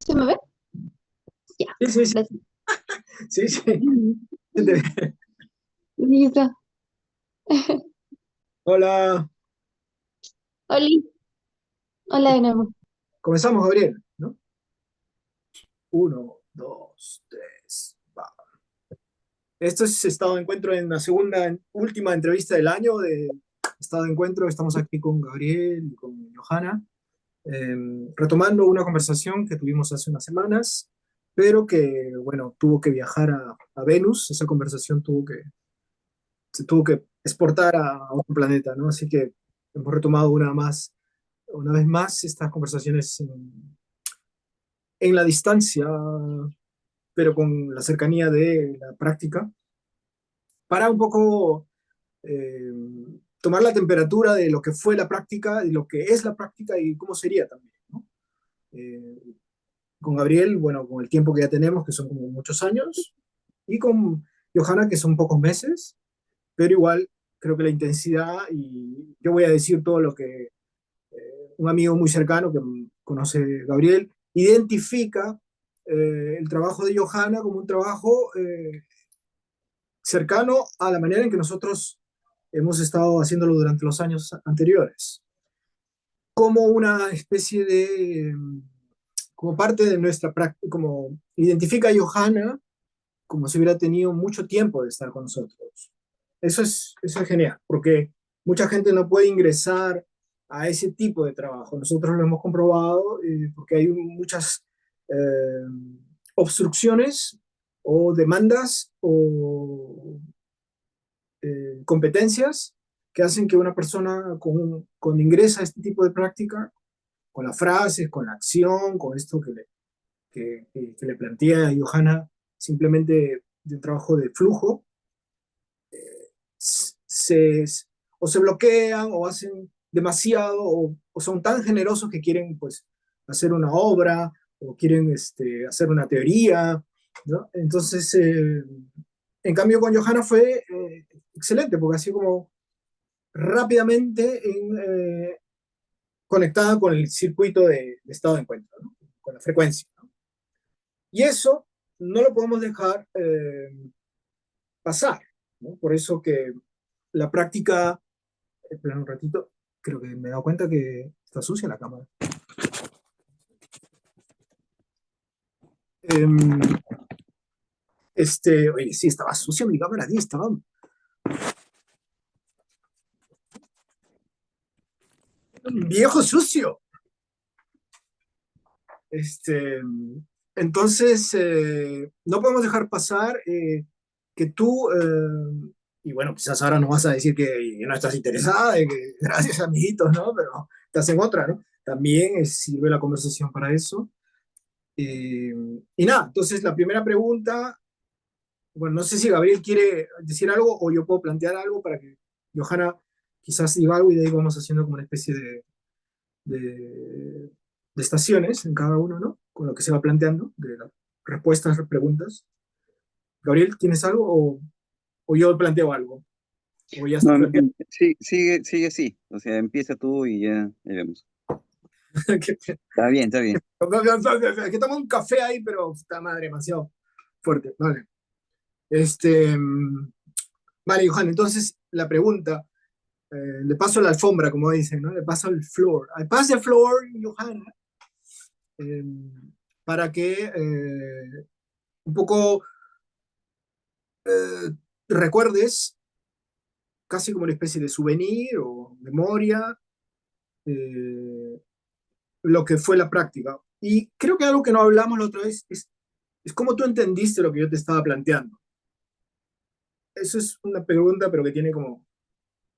¿Se me ve? Ya, Sí, sí, sí, gracias. sí, sí. Listo. Hola, Oli, hola de nuevo. comenzamos, Gabriel, ¿no? Uno, dos, tres, va. Esto es Estado de Encuentro en la segunda, última entrevista del año de Estado de Encuentro. Estamos aquí con Gabriel y con Johanna, eh, retomando una conversación que tuvimos hace unas semanas, pero que, bueno, tuvo que viajar a Venus. Esa conversación se tuvo que exportar a otro planeta, ¿no? Así que hemos retomado una vez más estas conversaciones en la distancia, pero con la cercanía de la práctica, para un poco eh, tomar la temperatura de lo que fue la práctica, de lo que es la práctica y cómo sería también, ¿no? Eh, con Gabriel, bueno, con el tiempo que ya tenemos, que son como muchos años, y con Johanna, que son pocos meses, pero igual creo que la intensidad, y yo voy a decir todo lo que un amigo muy cercano que conoce Gabriel, identifica el trabajo de Johanna como un trabajo cercano a la manera en que nosotros hemos estado haciéndolo durante los años anteriores, como una especie de, como parte de nuestra práctica, como identifica a Johanna como si hubiera tenido mucho tiempo de estar con nosotros. Eso es genial, porque mucha gente no puede ingresar a ese tipo de trabajo. Nosotros lo hemos comprobado porque hay muchas eh, obstrucciones o demandas o competencias que hacen que una persona con ingresa a este tipo de práctica, con las frases, con la acción, con esto que le plantea Johanna, simplemente de un trabajo de flujo, se, o se bloquean o hacen demasiado o son tan generosos que quieren pues hacer una obra o quieren hacer una teoría, ¿no? Entonces, en cambio con Johanna fue excelente porque así como rápidamente conectada con el circuito de estado de encuentro, ¿no? Con la frecuencia, ¿no? Y eso no lo podemos dejar pasar, ¿no? Por eso que la práctica, espera un ratito, creo que me he dado cuenta que está sucia la cámara. Eh, oye, sí, estaba sucia mi cámara, sí, estaba un viejo sucio. Este, entonces, no podemos dejar pasar que tú, y bueno, quizás ahora no vas a decir que no estás interesada, que gracias amiguitos, ¿no? Pero estás en otra, ¿no? También sirve la conversación para eso. Y nada, entonces la primera pregunta, bueno, no sé si Gabriel quiere decir algo o yo puedo plantear algo para que Johanna quizás diga algo y de ahí vamos haciendo como una especie de, de estaciones en cada uno, ¿no? Con lo que se va planteando, de las respuestas, preguntas. Gabriel, ¿tienes algo o yo planteo algo? O ya está No, planteado. sí, sigue así. O sea, empieza tú y ya vemos. que, Está bien, está bien. que tomo un café ahí, pero está madre, demasiado fuerte. Vale. Este, vale, Johan, entonces la pregunta, le paso la alfombra, como dicen, ¿no? Le paso el floor. I pass the floor, Johanna, eh, para que un poco recuerdes casi como una especie de souvenir o memoria, eh, lo que fue la práctica. Y creo que algo que no hablamos la otra vez es cómo tú entendiste lo que yo te estaba planteando. Eso es una pregunta, pero que tiene como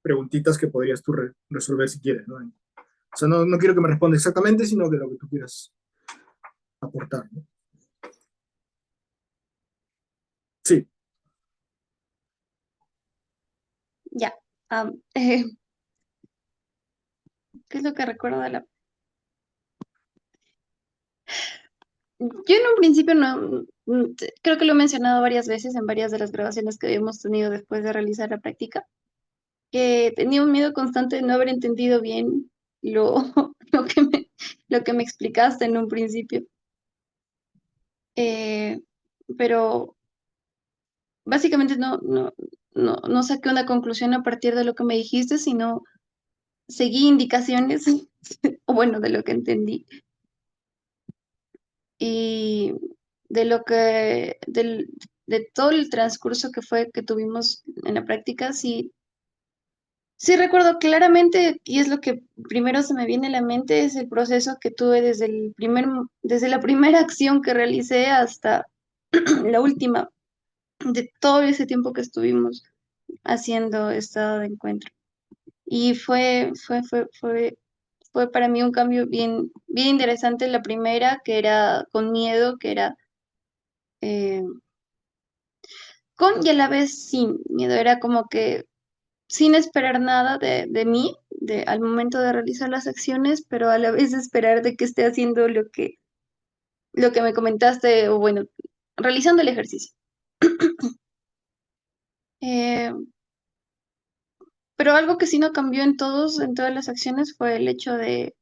preguntitas que podrías tú resolver si quieres, ¿no? O sea, no quiero que me responda exactamente, sino que lo que tú quieras aportar, ¿no? Sí. Ya. ¿Qué es lo que recuerdo de la... Yo en un principio no, creo que lo he mencionado varias veces en varias de las grabaciones que habíamos tenido después de realizar la práctica, que tenía un miedo constante de no haber entendido bien lo, lo que me explicaste en un principio. eh, pero básicamente no saqué una conclusión a partir de lo que me dijiste, sino seguí indicaciones, o bueno, de lo que entendí. Y de lo que, de todo el transcurso que fue que tuvimos en la práctica, sí, sí recuerdo claramente, y es lo que primero se me viene a la mente, es el proceso que tuve desde la primera acción que realicé hasta la última, de todo ese tiempo que estuvimos haciendo estado de encuentro. Y fue para mí un cambio bien interesante la primera, que era con miedo, que era eh, con y a la vez sin miedo. Era como que sin esperar nada de mí al momento de realizar las acciones, pero a la vez esperar de que esté haciendo lo que me comentaste, o bueno, realizando el ejercicio. Eh, pero algo que sí no cambió en todas las acciones, fue el hecho de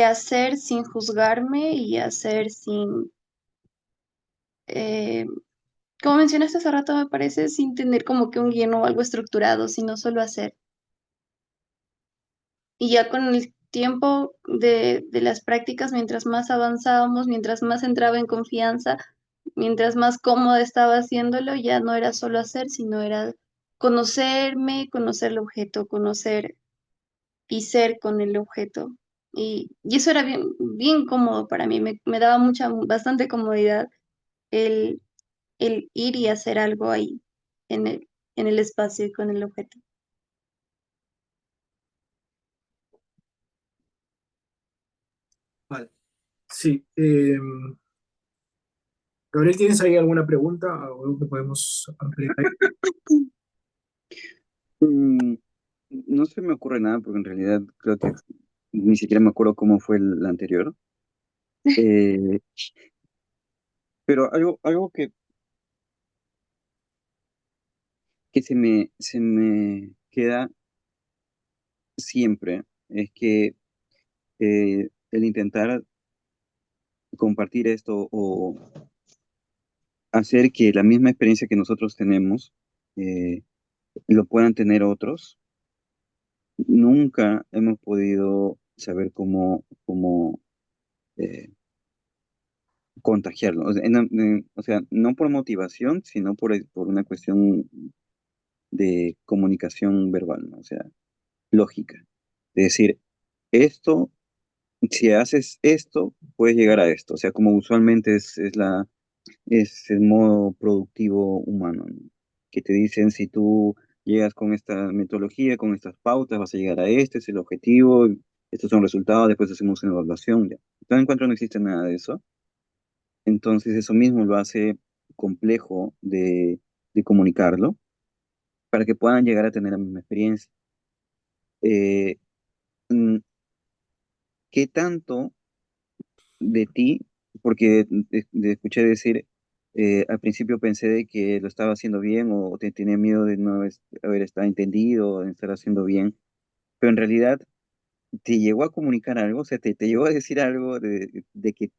hacer sin juzgarme y hacer sin, eh, como mencionaste hace rato, me parece, sin tener como que un guión o algo estructurado, sino solo hacer. Y ya con el tiempo de las prácticas, mientras más avanzábamos, mientras más entraba en confianza, mientras más cómoda estaba haciéndolo, ya no era solo hacer, sino era conocerme, conocer el objeto, conocer y ser con el objeto. Y eso era bien cómodo para mí, me daba bastante comodidad el, el ir y hacer algo ahí, en el espacio y con el objeto. Vale. Sí. Gabriel, ¿tienes ahí alguna pregunta o algo que podemos ampliar ahí? Mm, no se me ocurre nada porque en realidad creo que ni siquiera me acuerdo cómo fue el anterior. Eh, pero algo que se me queda siempre es que el intentar compartir esto o hacer que la misma experiencia que nosotros tenemos eh, lo puedan tener otros, nunca hemos podido saber cómo eh, contagiarlo. O sea, o sea, no por motivación, sino por una cuestión de comunicación verbal, ¿no? O sea, lógica. De decir, esto, si haces esto, puedes llegar a esto. O sea, como usualmente es el modo productivo humano, ¿no? Que te dicen, si tú llegas con esta metodología, con estas pautas, vas a llegar a este, es el objetivo, estos son los resultados, después hacemos una evaluación. Ya. Entonces, en cuanto no existe nada de eso, entonces eso mismo lo hace complejo de comunicarlo para que puedan llegar a tener la misma experiencia. Eh, mm, ¿Qué tanto de ti? Porque escuché decir, al principio pensé de que lo estaba haciendo bien o te tenía miedo de no haber estado entendido o de estar haciendo bien, pero en realidad te llegó a comunicar algo, o sea, te llegó a decir algo de que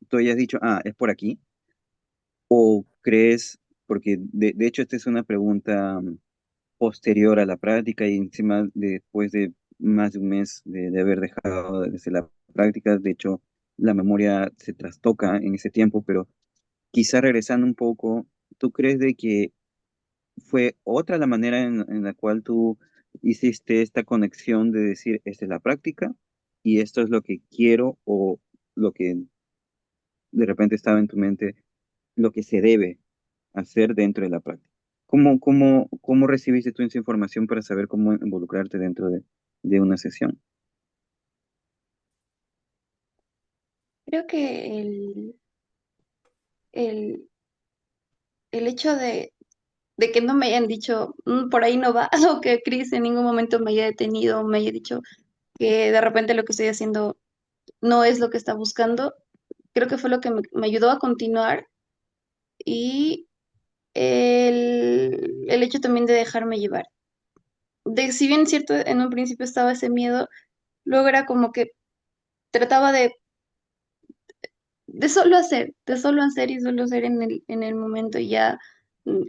tú hayas dicho, ah, es por aquí, o crees, porque de hecho esta es una pregunta posterior a la práctica y encima después de más de un mes de haber dejado desde la práctica, de hecho la memoria se trastoca en ese tiempo, pero quizá regresando un poco, ¿tú crees de que fue otra la manera en la cual tú hiciste esta conexión de decir, esta es la práctica y esto es lo que quiero o lo que de repente estaba en tu mente, lo que se debe hacer dentro de la práctica? ¿Cómo recibiste tú esa información para saber cómo involucrarte dentro de una sesión? Creo que el, el hecho de que no me hayan dicho, "Mm, por ahí no va", o que Chris en ningún momento me haya detenido, me haya dicho que de repente lo que estoy haciendo no es lo que está buscando, creo que fue lo que me ayudó a continuar. Y el hecho también de dejarme llevar. De, si bien es cierto, en un principio estaba ese miedo, luego era como que trataba de solo hacer y solo hacer en el momento y ya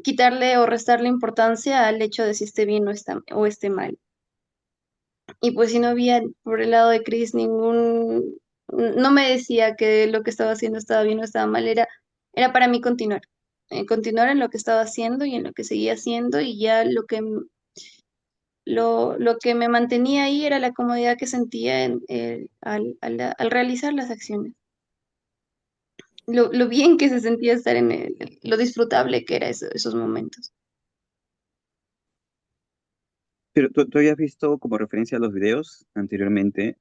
quitarle o restarle importancia al hecho de si esté bien o esté mal. Y pues si no había por el lado de Chris no me decía que lo que estaba haciendo estaba bien o estaba mal, era para mí continuar. Continuar en lo que estaba haciendo y en lo que seguía haciendo y ya lo que me mantenía ahí era la comodidad que sentía al realizar las acciones. Lo bien que se sentía estar lo disfrutable que era esos momentos. Pero tú habías visto como referencia a los videos anteriormente.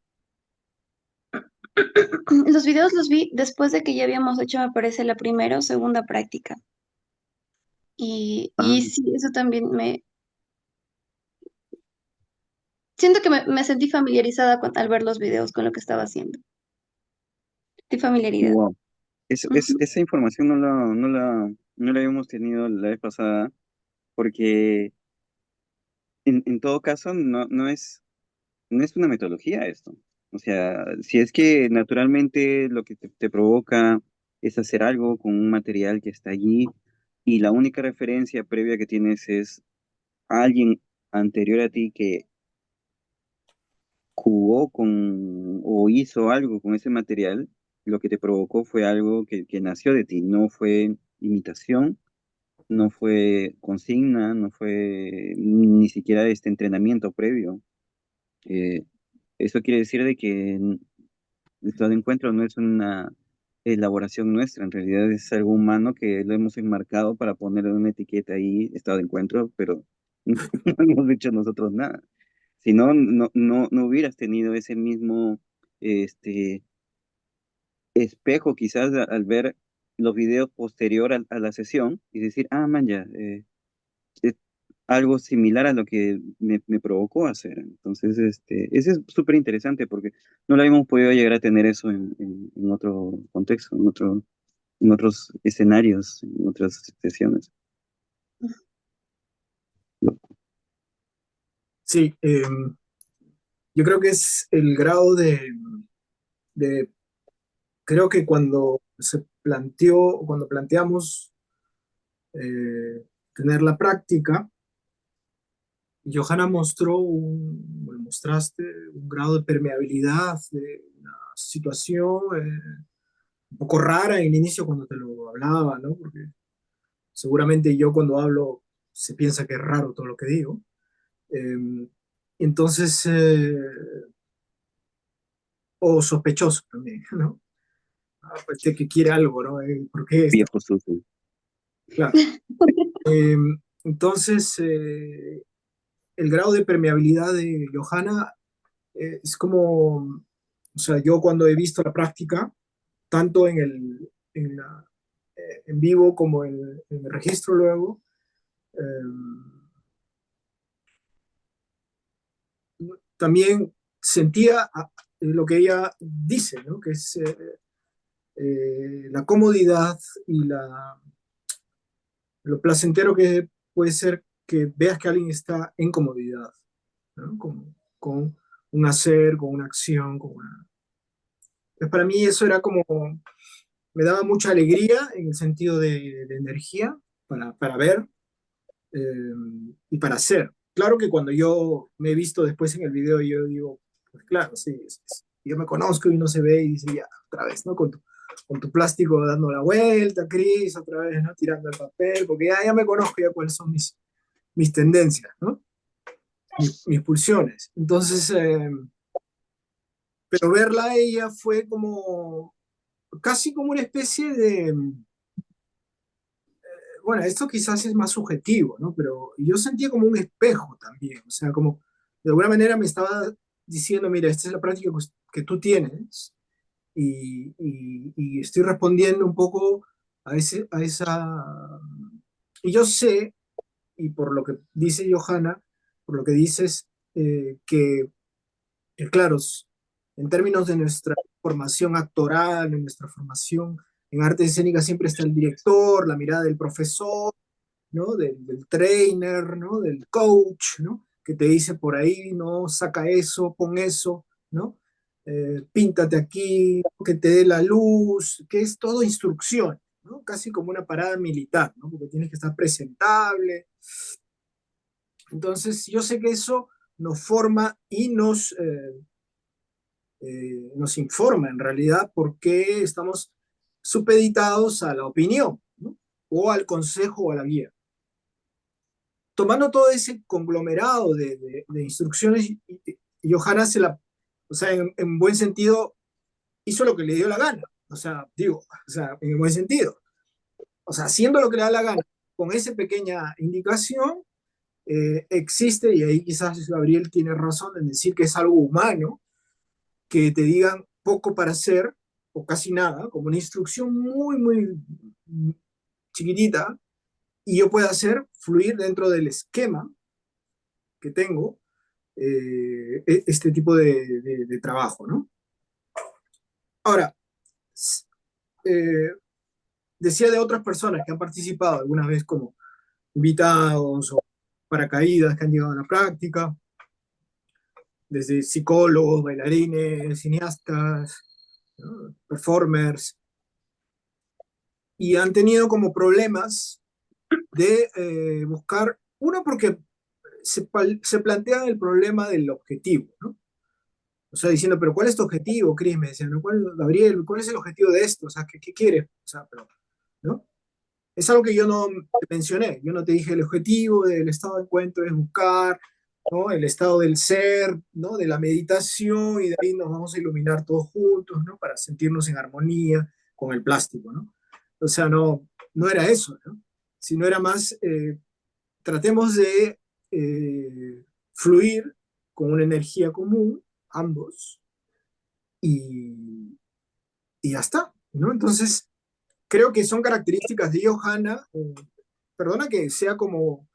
Los videos los vi después de que ya habíamos hecho, me parece, la primera o segunda práctica. Ah, Y sí, eso también siento que me sentí familiarizada al ver los videos con lo que estaba haciendo. Sentí familiaridad. wow. Ujú. Esa información no la habíamos tenido la vez pasada, porque en todo caso no es una metodología esto. O sea, si es que naturalmente lo que te provoca es hacer algo con un material que está allí y la única referencia previa que tienes es alguien anterior a ti que jugó con o hizo algo con ese material, lo que te provocó fue algo que nació de ti, no fue imitación, no fue consigna, no fue ni siquiera este entrenamiento previo. Eh, Eso quiere decir de que el estado de encuentro no es una elaboración nuestra, en realidad es algo humano que lo hemos enmarcado para ponerle una etiqueta ahí, estado de encuentro, pero no hemos hecho nosotros nada. Si no, no hubieras tenido ese mismo este, espejo quizás al ver los videos posterior a la sesión y decir, ah, man, ya, es algo similar a lo que me provocó hacer. Entonces, ese es súper interesante porque no lo habíamos podido llegar a tener eso en otro contexto, en otros escenarios, en otras sesiones. Sí, yo creo que es el grado de creo que cuando se planteó, cuando planteamos tener la práctica, Johanna mostraste un grado de permeabilidad de una situación un poco rara en el inicio cuando te lo hablaba, ¿no? Porque seguramente yo cuando hablo se piensa que es raro todo lo que digo. Eh, entonces, o sospechoso también, ¿no? Ah, pues este que quiere algo, ¿no? ¿Por qué está? Viejo sucio. Claro. Eh, entonces, el grado de permeabilidad de Johanna es como, o sea, yo cuando he visto la práctica, tanto en vivo como en el registro luego, también sentía lo que ella dice, ¿no? Que es la comodidad y lo placentero que puede ser que veas que alguien está en comodidad, ¿no? Con un hacer, con una acción, Pues para mí eso era como, me daba mucha alegría en el sentido de energía para ver eh, y para hacer. Claro que cuando yo me he visto después en el video, yo digo, pues claro, sí, yo me conozco y no se ve y dice, ya, otra vez, ¿no? Con tu plástico dando la vuelta, Cris, otra vez, ¿no? Tirando el papel, porque ya me conozco ya cuáles son mis tendencias, ¿no? Mis pulsiones. Entonces, pero verla a ella fue como, casi como una especie de, bueno, esto quizás es más subjetivo, ¿no? Pero yo sentía como un espejo también, o sea, como de alguna manera me estaba diciendo, mira, esta es la práctica que tú tienes y estoy respondiendo un poco a esa... Y yo sé, y por lo que dice Johanna, por lo que dices, claro, en términos de nuestra formación actoral, de nuestra formación en arte escénica, siempre está el director, la mirada del profesor, ¿no? Del trainer, ¿no? Del coach, ¿no? Que te dice por ahí, no, saca eso, pon eso, ¿no? píntate aquí, que te dé la luz, que es todo instrucción, ¿no? Casi como una parada militar, ¿no? Porque tienes que estar presentable. Entonces, yo sé que eso nos forma y nos informa en realidad porque estamos supeditados a la opinión, ¿no? O al consejo o a la guía. Tomando todo ese conglomerado de instrucciones, y Johanna o sea, en buen sentido, hizo lo que le dio la gana. O sea, digo, o sea, en buen sentido. O sea, haciendo lo que le da la gana, con esa pequeña indicación, existe, y ahí quizás Gabriel tiene razón en decir que es algo humano, que te digan poco para hacer, o casi nada, como una instrucción muy, muy chiquitita, y yo pueda hacer fluir dentro del esquema que tengo este tipo de trabajo, ¿no? Ahora, eh, decía de otras personas que han participado alguna vez como invitados o paracaídas que han llegado a la práctica, desde psicólogos, bailarines, cineastas, ¿no? Performers, y han tenido como problemas de buscar, uno porque se plantea el problema del objetivo, ¿no? O sea, diciendo, pero ¿cuál es tu objetivo, Cris? Me decían, ¿no? Gabriel, ¿cuál es el objetivo de esto? O sea, ¿qué quieres? O sea, pero, ¿no? Es algo que yo no te mencioné. Yo no te dije el objetivo del estado de encuentro es buscar, ¿no? El estado del ser, ¿no? De la meditación, y de ahí nos vamos a iluminar todos juntos, ¿no? Para sentirnos en armonía con el plástico, ¿no? O sea, no era eso, ¿no? Sino era más, tratemos de fluir con una energía común, ambos, y, y ya está, ¿no? Entonces, creo que son características de Johanna, perdona que sea como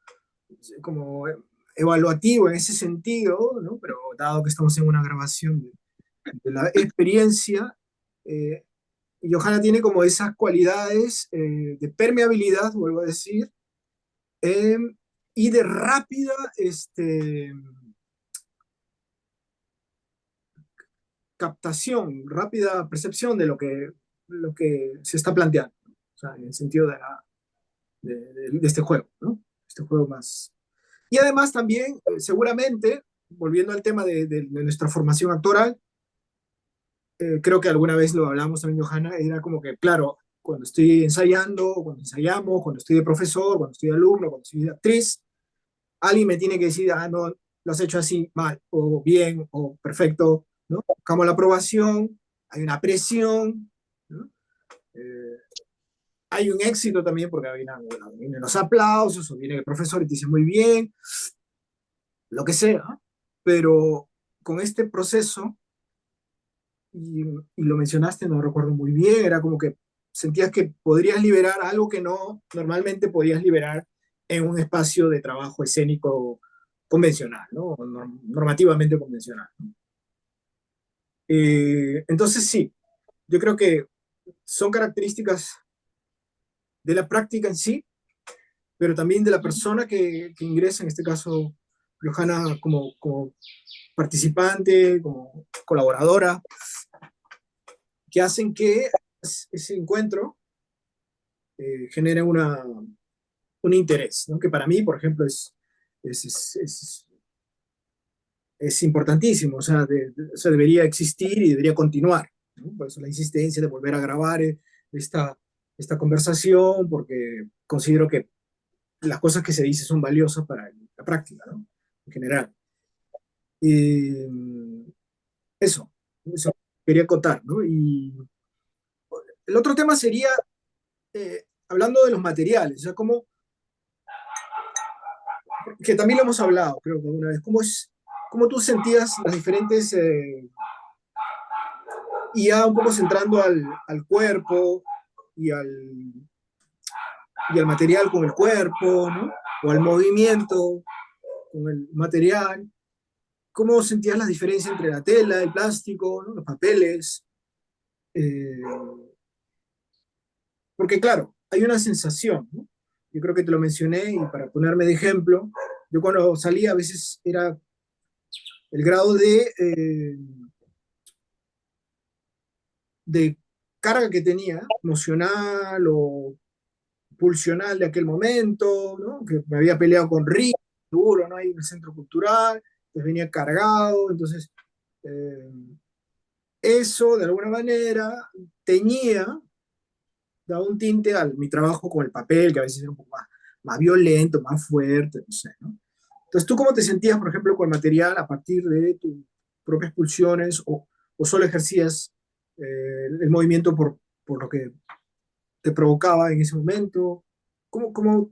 evaluativo en ese sentido, ¿no? Pero dado que estamos en una grabación de la experiencia, eh, Johanna tiene como esas cualidades de permeabilidad, vuelvo a decir, eh, y de rápida captación, rápida percepción de lo que se está planteando, ¿no? O sea, en el sentido de este juego, ¿no? Este juego más. Y además también, seguramente, volviendo al tema de nuestra formación actoral, creo que alguna vez lo hablamos también, Johanna, era como que, claro, cuando estoy ensayando, cuando ensayamos, cuando estoy de profesor, cuando estoy de alumno, cuando estoy de actriz, alguien me tiene que decir, ah, no, lo has hecho así mal, o bien, o perfecto, ¿no? Buscamos la aprobación, hay una presión, ¿no? Eh, hay un éxito también porque vienen los aplausos, o viene el profesor y te dice muy bien, lo que sea, ¿no? Pero con este proceso, y lo mencionaste, no recuerdo muy bien, era como que sentías que podrías liberar algo que no normalmente podías liberar en un espacio de trabajo escénico convencional, ¿no? Normativamente convencional, ¿no? Entonces sí, yo creo que son características de la práctica en sí, pero también de la persona que ingresa, en este caso, Johanna como participante, como colaboradora, que hacen que ese encuentro genere un interés, ¿no? Que para mí, por ejemplo, es, es, es, es importantísimo, o sea, debería existir y debería continuar, ¿no? Por eso la insistencia de volver a grabar esta, esta conversación, porque considero que las cosas que se dicen son valiosas para la práctica, ¿no? En general. Y eso quería acotar, ¿no? Y el otro tema sería, hablando de los materiales, o sea, que también lo hemos hablado, creo que alguna vez, cómo tú sentías las diferentes, y ya un poco centrando al cuerpo y y al material con el cuerpo, ¿no? O al movimiento con el material, cómo sentías la diferencia entre la tela, el plástico, ¿no? Los papeles, eh, porque claro, hay una sensación, ¿no? Yo creo que te lo mencioné, y para ponerme de ejemplo, yo cuando salía a veces era el grado de carga que tenía, emocional o pulsional de aquel momento, ¿no? Que me había peleado con Rick, seguro, ¿no? Ahí en el centro cultural, pues venía cargado, entonces eh, eso de alguna manera teñía, daba un tinte a mi trabajo con el papel, que a veces era un poco más violento, más fuerte, no sé, ¿no? Entonces, ¿tú cómo te sentías, por ejemplo, con el material a partir de tus propias pulsiones o solo ejercías el movimiento por lo que te provocaba en ese momento? ¿Cómo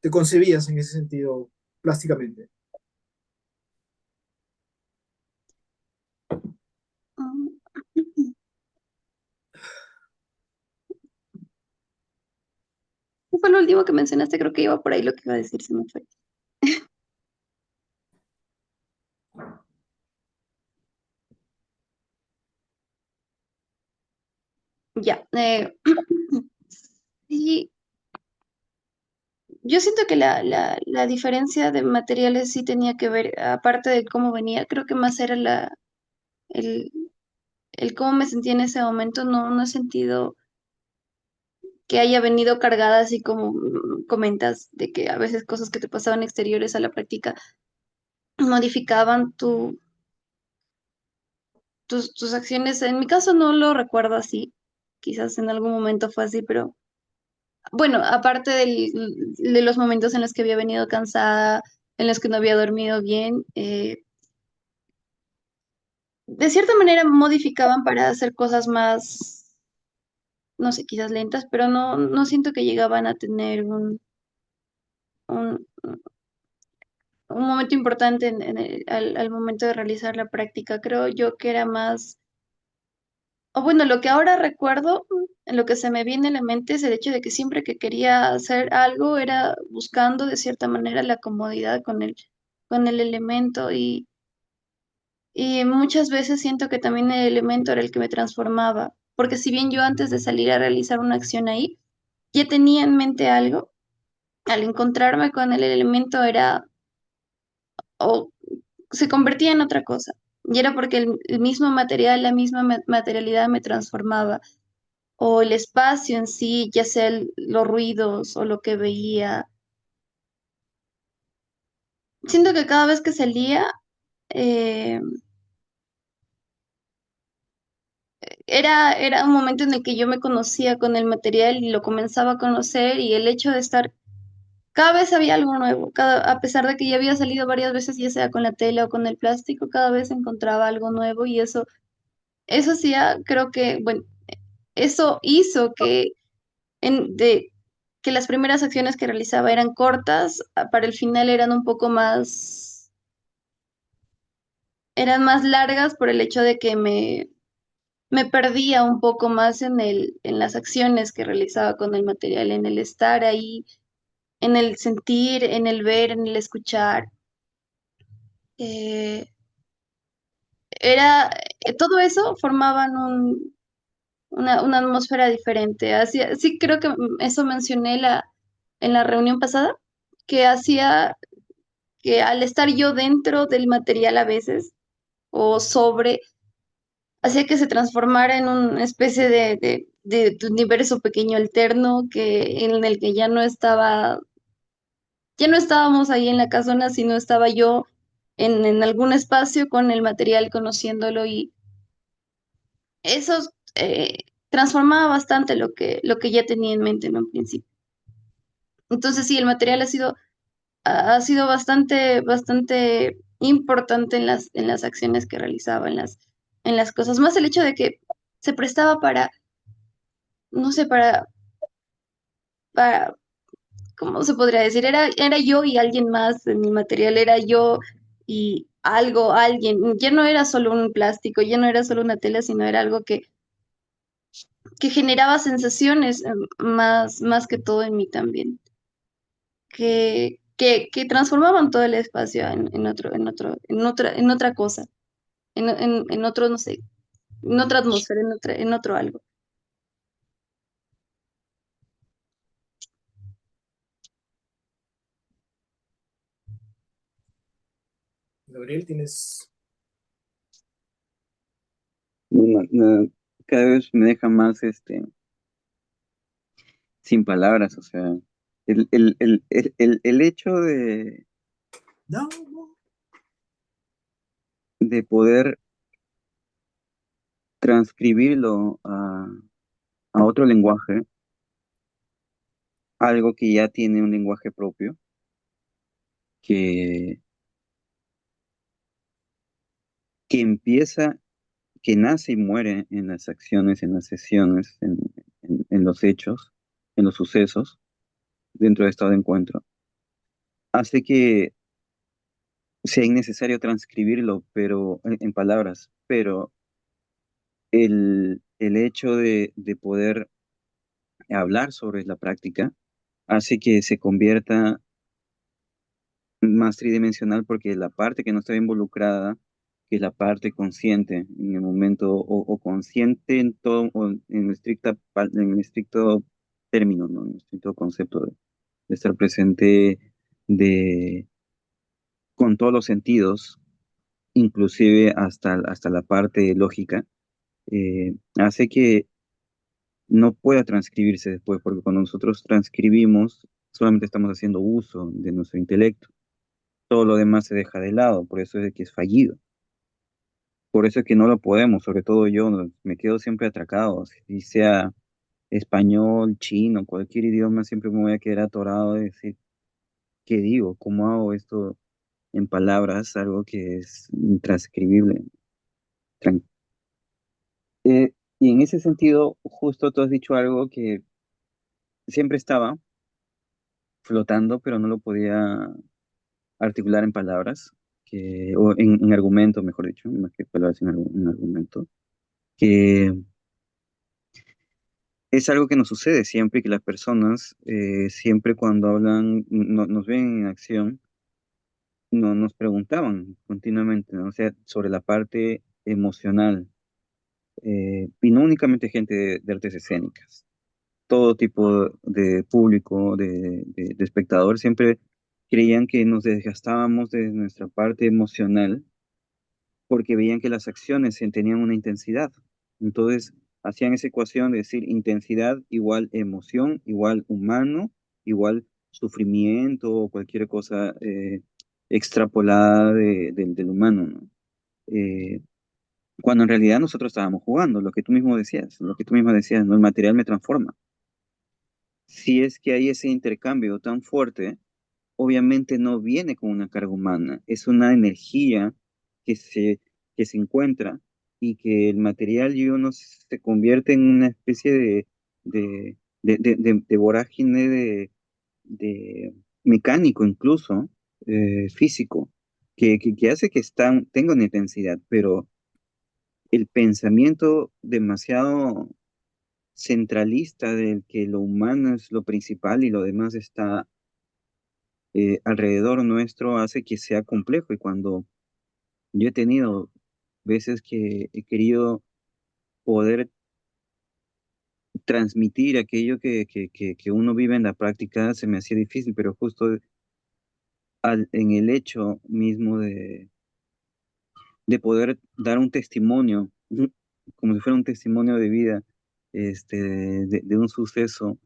te concebías en ese sentido plásticamente? Mm, ¿Qué fue lo último que mencionaste? Creo que iba por ahí lo que iba a decir, se me fue. Ya. Sí, yo siento que la diferencia de materiales sí tenía que ver, aparte de cómo venía, creo que más era el, el cómo me sentía en ese momento. No, no he sentido que haya venido cargada así como comentas, de que a veces cosas que te pasaban exteriores a la práctica modificaban tus acciones. En mi caso no lo recuerdo así, quizás en algún momento fue así, pero bueno, aparte de los momentos en los que había venido cansada, en los que no había dormido bien, de cierta manera modificaban para hacer cosas más, no sé, quizás lentas, pero no, no siento que llegaban a tener un, un momento importante al momento de realizar la práctica. Creo yo que era más, o bueno, lo que ahora recuerdo, en lo que se me viene a la mente es el hecho de que siempre que quería hacer algo era buscando de cierta manera la comodidad con el elemento y muchas veces siento que también el elemento era el que me transformaba, porque si bien yo antes de salir a realizar una acción ahí, ya tenía en mente algo, al encontrarme con el elemento era o se convertía en otra cosa. Y era porque el mismo material, la misma materialidad me transformaba. O el espacio en sí, ya sea los ruidos o lo que veía. Siento que cada vez que salía, eh, era un momento en el que yo me conocía con el material y lo comenzaba a conocer y el hecho de estar, cada vez había algo nuevo, a pesar de que ya había salido varias veces, ya sea con la tela o con el plástico, cada vez encontraba algo nuevo y eso hacía, creo que, bueno, eso hizo que las primeras acciones que realizaba eran cortas, para el final eran más largas por el hecho de que me perdía un poco más en las acciones que realizaba con el material, en el estar ahí, en el sentir, en el ver, en el escuchar. Eh, todo eso formaban una atmósfera diferente. Sí, creo que eso mencioné en la reunión pasada, que hacía que al estar yo dentro del material a veces, o sobre, hacía que se transformara en una especie de universo pequeño alterno en el que ya no estábamos ahí en la casona, sino estaba yo en algún espacio con el material conociéndolo y eso eh, transformaba bastante lo que ya tenía en mente en un principio. Entonces sí, el material ha sido bastante importante en las acciones que realizaba, en las cosas. Más el hecho de que se prestaba no sé, para, ¿cómo se podría decir? Era yo y alguien más en mi material, era yo y algo, alguien. Ya no era solo un plástico, ya no era solo una tela, sino era algo que generaba sensaciones, más que todo en mí también, que transformaban todo el espacio en otra cosa, en otro, no sé, en otra atmósfera, en otro algo. Gabriel, tienes... Bueno, cada vez me deja más sin palabras, o sea, el hecho No, de poder transcribirlo a otro lenguaje, algo que ya tiene un lenguaje propio, que, que empieza, que nace y muere en las acciones, en las sesiones, en los hechos, en los sucesos, dentro de estado de encuentro, hace que sea innecesario transcribirlo, pero en palabras, pero el hecho de poder hablar sobre la práctica hace que se convierta más tridimensional porque la parte que no está involucrada, que es la parte consciente en el momento, o consciente en todo, o en el estricto término, ¿no? En el estricto concepto de estar presente de, con todos los sentidos, inclusive hasta la parte lógica, hace que no pueda transcribirse después, porque cuando nosotros transcribimos, solamente estamos haciendo uso de nuestro intelecto. Todo lo demás se deja de lado, por eso es de que es fallido. Por eso es que no lo podemos, sobre todo yo, me quedo siempre atracado, si sea español, chino, cualquier idioma, siempre me voy a quedar atorado de decir, ¿qué digo? ¿Cómo hago esto en palabras? Algo que es intranscribible. Tran- y en ese sentido, justo tú has dicho algo que siempre estaba flotando, pero no lo podía articular en palabras, o en argumento, mejor dicho, más que palabras en argumento, que es algo que nos sucede siempre que las personas, siempre cuando hablan, nos ven en acción, no, nos preguntaban continuamente, ¿no? O sea, sobre la parte emocional, y no únicamente gente de artes escénicas, todo tipo de público, de espectador, siempre creían que nos desgastábamos de nuestra parte emocional porque veían que las acciones tenían una intensidad. Entonces, hacían esa ecuación de decir intensidad igual emoción, igual humano, igual sufrimiento o cualquier cosa extrapolada del humano, ¿no? Eh, Cuando en realidad nosotros estábamos jugando, lo que tú mismo decías, lo que tú mismo decías, ¿no? El material me transforma. Si es que hay ese intercambio tan fuerte, obviamente no viene con una carga humana, es una energía que se, que se encuentra y que el material y uno se convierte en una especie de vorágine de mecánico incluso, físico, que hace que tenga una intensidad, pero el pensamiento demasiado centralista del que lo humano es lo principal y lo demás está alrededor nuestro hace que sea complejo. Y cuando yo he tenido veces que he querido poder transmitir aquello que uno vive en la práctica, se me hacía difícil, pero justo en el hecho mismo de poder dar un testimonio, como si fuera un testimonio de vida, de un suceso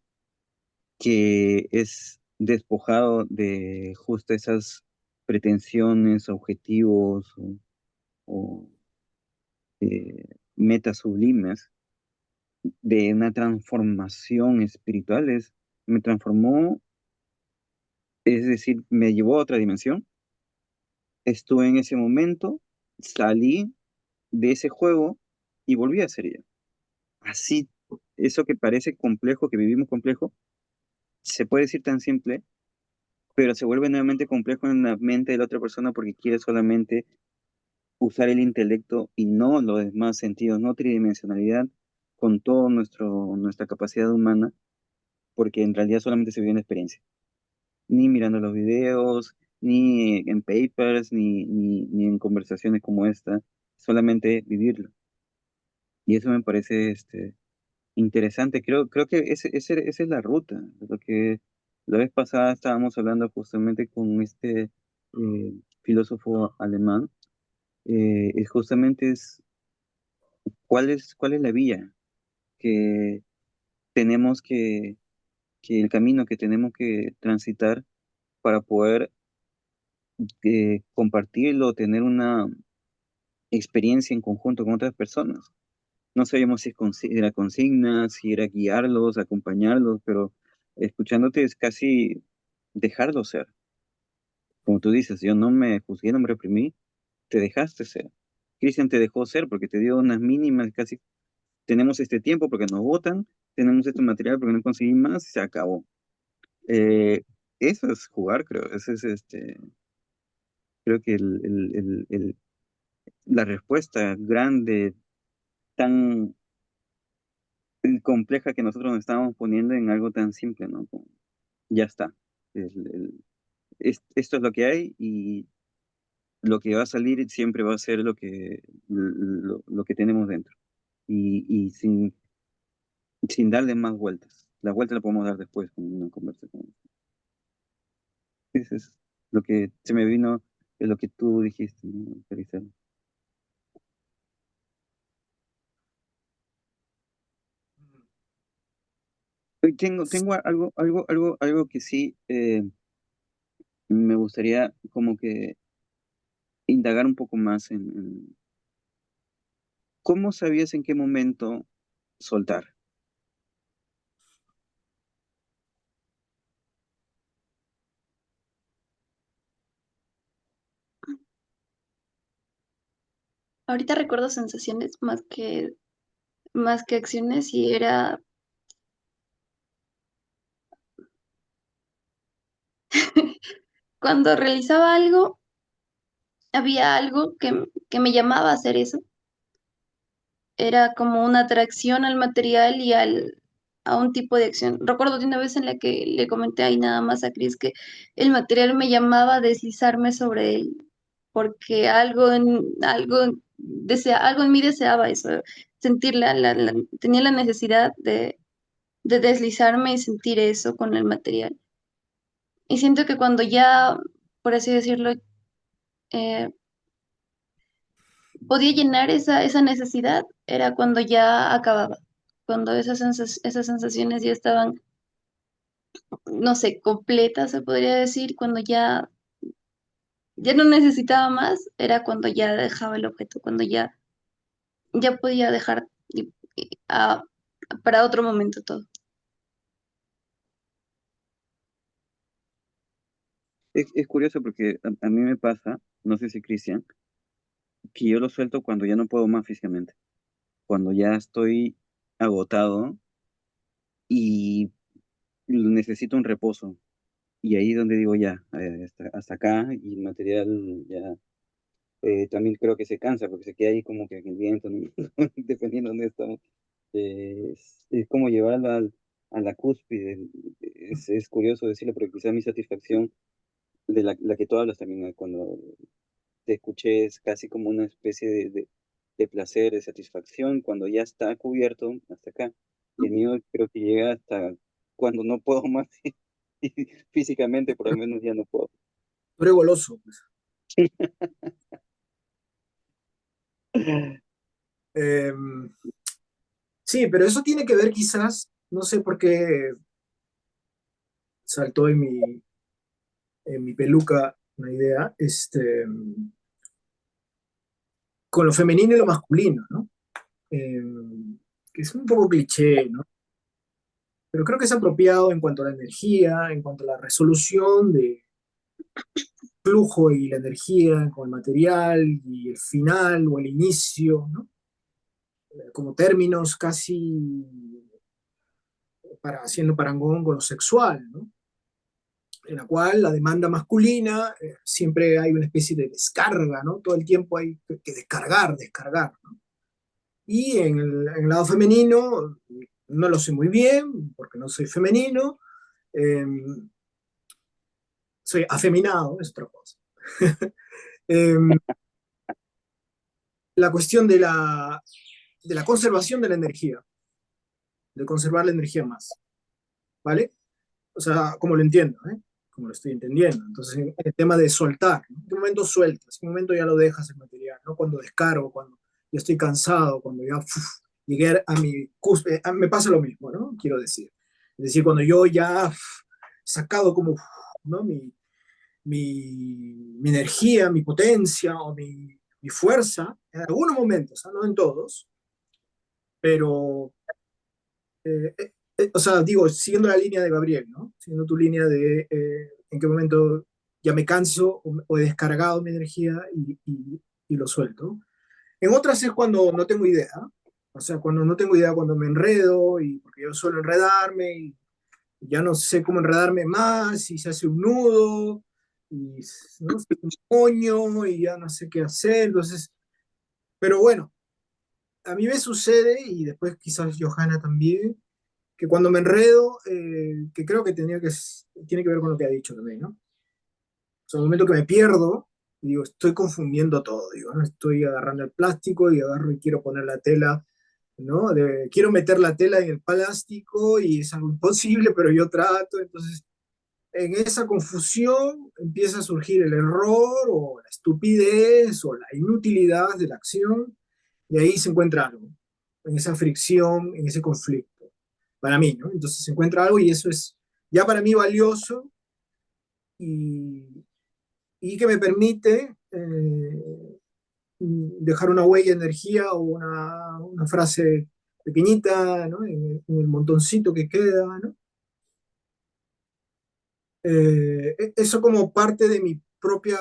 que es despojado de justo esas pretensiones, objetivos o, metas sublimes de una transformación espiritual. Me transformó, es decir, me llevó a otra dimensión. Estuve en ese momento, salí de ese juego y volví a ser yo. Así, eso que parece complejo, que vivimos complejo, se puede decir tan simple, pero se vuelve nuevamente complejo en la mente de la otra persona porque quiere solamente usar el intelecto y no los demás sentidos, no tridimensionalidad, con toda nuestra capacidad humana, porque en realidad solamente se vive una experiencia, ni mirando los videos, ni en papers, ni en conversaciones como esta, solamente vivirlo. Y eso me parece interesante, creo que esa es la ruta, lo que la vez pasada estábamos hablando justamente con filósofo alemán, es justamente cuál es la vía, que tenemos que el camino que tenemos que transitar para poder compartirlo, tener una experiencia en conjunto con otras personas. No sabíamos si era consigna, si era guiarlos, acompañarlos, pero escuchándote es casi dejarlos ser. Como tú dices, yo no me juzgué, no me reprimí, te dejaste ser. Cristian te dejó ser porque te dio unas mínimas, casi tenemos este tiempo porque nos votan, tenemos este material porque no conseguí más, se acabó. Eh, Eso es jugar, creo. Eso es creo que la respuesta grande, tan compleja que nosotros nos estábamos poniendo en algo tan simple, ¿no? Como, ya está. El- el- Esto es lo que hay y lo que va a salir siempre va a ser lo que tenemos dentro. Y sin darle más vueltas. La vuelta la podemos dar después con una conversación. Eso es lo que se me vino de lo que tú dijiste, ¿no, Caricel? Hoy tengo algo que sí me gustaría como que indagar un poco más en cómo sabías en qué momento soltar. Ahorita recuerdo sensaciones más que acciones y era cuando realizaba algo, había algo que me llamaba a hacer eso. Era como una atracción al material y a un tipo de acción. Recuerdo de una vez en la que le comenté ahí nada más a Chris que el material me llamaba a deslizarme sobre él, porque algo en mí deseaba eso, sentir tenía la necesidad de deslizarme y sentir eso con el material. Y siento que cuando ya, por así decirlo, eh, podía llenar esa necesidad, era cuando ya acababa, cuando esas sensaciones ya estaban, no sé, completas, se podría decir, cuando ya no necesitaba más, era cuando ya dejaba el objeto, cuando ya podía dejar a- para otro momento todo. Es curioso porque a mí me pasa, no sé si Cristian, que yo lo suelto cuando ya no puedo más físicamente, cuando ya estoy agotado y necesito un reposo. Y ahí donde digo ya, hasta acá y el material ya también creo que se cansa porque se queda ahí como que en el viento, ¿no? Dependiendo de dónde estamos. Es como llevarlo a la cúspide. Es curioso decirlo, pero quizás mi satisfacción de la que tú hablas también, ¿no? Cuando te escuché es casi como una especie de placer, de satisfacción, cuando ya está cubierto hasta acá. Y el mío creo que llega hasta cuando no puedo más y físicamente por lo menos ya no puedo. Tú eres goloso, pues. Em, sí, pero eso tiene que ver quizás, no sé por qué saltó en mi peluca una idea, con lo femenino y lo masculino, ¿no? Que es un poco cliché, ¿no? Pero creo que es apropiado en cuanto a la energía, en cuanto a la resolución de flujo y la energía con el material y el final o el inicio, ¿no? Como términos casi haciendo parangón con lo sexual, ¿no? En la cual la demanda masculina siempre hay una especie de descarga, ¿no? Todo el tiempo hay que descargar, descargar, ¿no? Y en el lado femenino, no lo sé muy bien, porque no soy femenino, eh, soy afeminado, es otra cosa. Eh, la cuestión de la conservación de la energía, de conservar la energía más, ¿vale? O sea, como lo entiendo, ¿eh? Como lo estoy entendiendo. Entonces, el tema de soltar, ¿no? ¿En qué momento sueltas? ¿En qué momento ya lo dejas el material? ¿No? Cuando descargo, cuando ya estoy cansado, cuando ya llegué a mi cúspide, me pasa lo mismo, ¿no? Quiero decir. Es decir, cuando yo ya sacado como, ¿no? Mi energía, mi potencia o mi fuerza, en algunos momentos, ¿no? No en todos, pero, o sea, digo, siguiendo la línea de Gabriel, ¿no? Siguiendo tu línea de en qué momento ya me canso o he descargado mi energía y lo suelto. En otras es cuando no tengo idea, o sea, cuando no tengo idea, cuando me enredo, y porque yo suelo enredarme y ya no sé cómo enredarme más, y se hace un nudo, y ¿no? Se hace un moño, y ya no sé qué hacer, entonces, pero bueno, a mí me sucede, y después quizás Johanna también, que cuando me enredo, que creo que, tiene que ver con lo que ha dicho también, ¿no? O sea, un momento que me pierdo, y digo, estoy confundiendo todo, digo, ¿no? Estoy agarrando el plástico y agarro y quiero poner la tela, ¿no? Quiero meter la tela en el plástico y es algo imposible, pero yo trato, entonces en esa confusión empieza a surgir el error o la estupidez o la inutilidad de la acción y ahí se encuentra algo, en esa fricción, en ese conflicto, para mí, ¿no? Entonces se encuentra algo y eso es ya para mí valioso y, y que me permite dejar una huella de energía o una frase pequeñita, ¿no? En el montoncito que queda, ¿no? Eso como parte de mi propia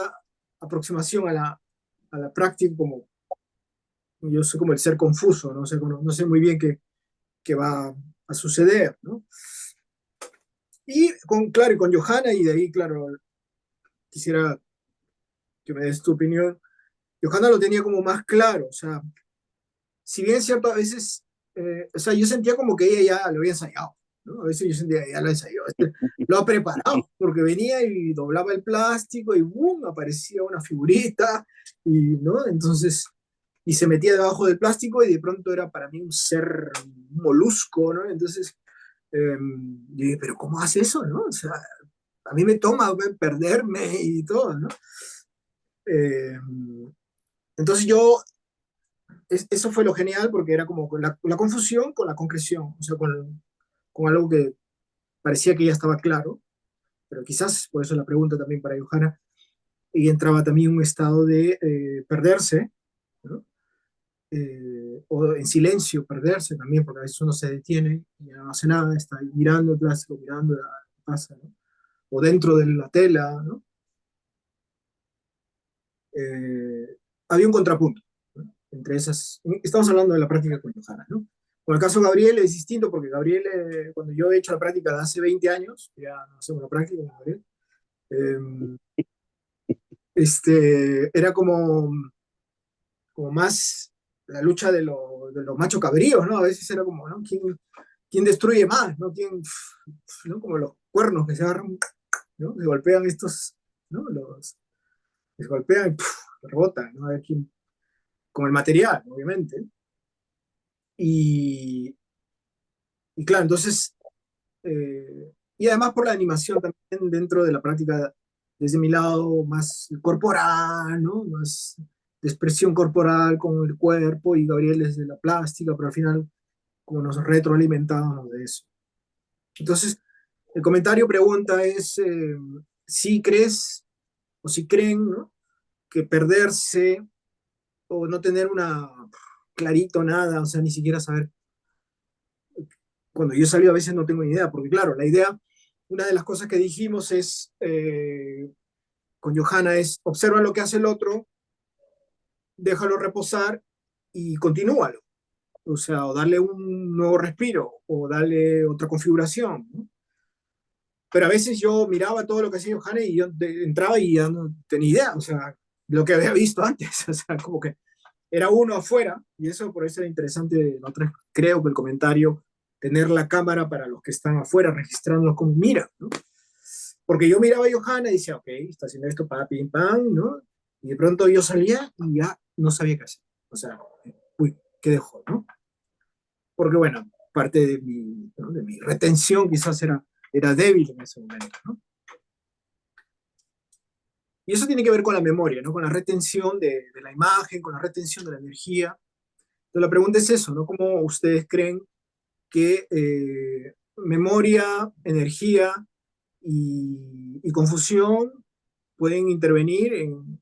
aproximación a la práctica, como yo soy como el ser confuso, no sé, no sé muy bien qué va a suceder, ¿no? Y claro, y con Johanna, y de ahí, claro, quisiera que me des tu opinión. Johanna lo tenía como más claro, o sea, si bien es cierto, a veces, o sea, yo sentía como que ella ya lo había ensayado, ¿no? A veces yo sentía que ya lo ensayó, lo ha preparado, porque venía y doblaba el plástico y ¡boom! Aparecía una figurita, y, ¿no? Entonces, y se metía debajo del plástico y de pronto era para mí un ser, un molusco, ¿no? Entonces, yo dije, pero ¿cómo hace eso, no? O sea, a mí me toma perderme y todo, ¿no? Eh, entonces yo eso fue lo genial porque era como con la confusión con la concreción, o sea, con algo que parecía que ya estaba claro, pero quizás, por eso la pregunta también para Johanna, y entraba también un estado de perderse, ¿no? O en silencio perderse también, porque a veces uno se detiene y ya no hace nada, está ahí mirando el plástico, mirando la pasa, ¿no? O dentro de la tela, ¿no? Eh, Había un contrapunto, ¿no? Entre esas, estamos hablando de la práctica con Johanna, ¿no? Con el caso de Gabriel es distinto porque Gabriel, cuando yo he hecho la práctica de hace 20 años, ya no hacemos la práctica con Gabriel, eh, era como más la lucha de los machos cabríos, ¿no? A veces era como, ¿no? ¿Quién destruye más, ¿no? ¿no? Como los cuernos que se agarran, ¿no? Se golpean estos, ¿no? Se golpean y rebotan, ¿no? A ver quién, con el material, obviamente. Y, y claro, entonces, y además por la animación también dentro de la práctica, desde mi lado más corporal, ¿no? Más de expresión corporal con el cuerpo y Gabriel desde la plástica, pero al final como nos retroalimentamos de eso. Entonces, el comentario pregunta es si crees o si creen, ¿no? Que perderse o no tener una clarito nada, o sea, ni siquiera saber. Cuando yo salí a veces no tengo ni idea, porque claro, la idea, una de las cosas que dijimos es, con Johanna es, observa lo que hace el otro, déjalo reposar y continúalo. O sea, o darle un nuevo respiro, o darle otra configuración, ¿no? Pero a veces yo miraba todo lo que hacía Johanna y yo entraba y ya no tenía idea, o sea, lo que había visto antes, o sea, como que era uno afuera, y eso por eso era interesante, creo que el comentario, tener la cámara para los que están afuera, registrándolos como mira, ¿no? Porque yo miraba a Johanna y decía, ok, está haciendo esto, para pim, pam, ¿no? Y de pronto yo salía y ya no sabía qué hacer. O sea, uy, ¿qué dejó, no? Porque bueno, parte de ¿no? de mi retención quizás era débil en ese momento, ¿no? Y eso tiene que ver con la memoria, ¿no? Con la retención de la imagen, con la retención de la energía. Entonces, la pregunta es eso, ¿no? ¿Cómo ustedes creen que memoria, energía y confusión pueden intervenir en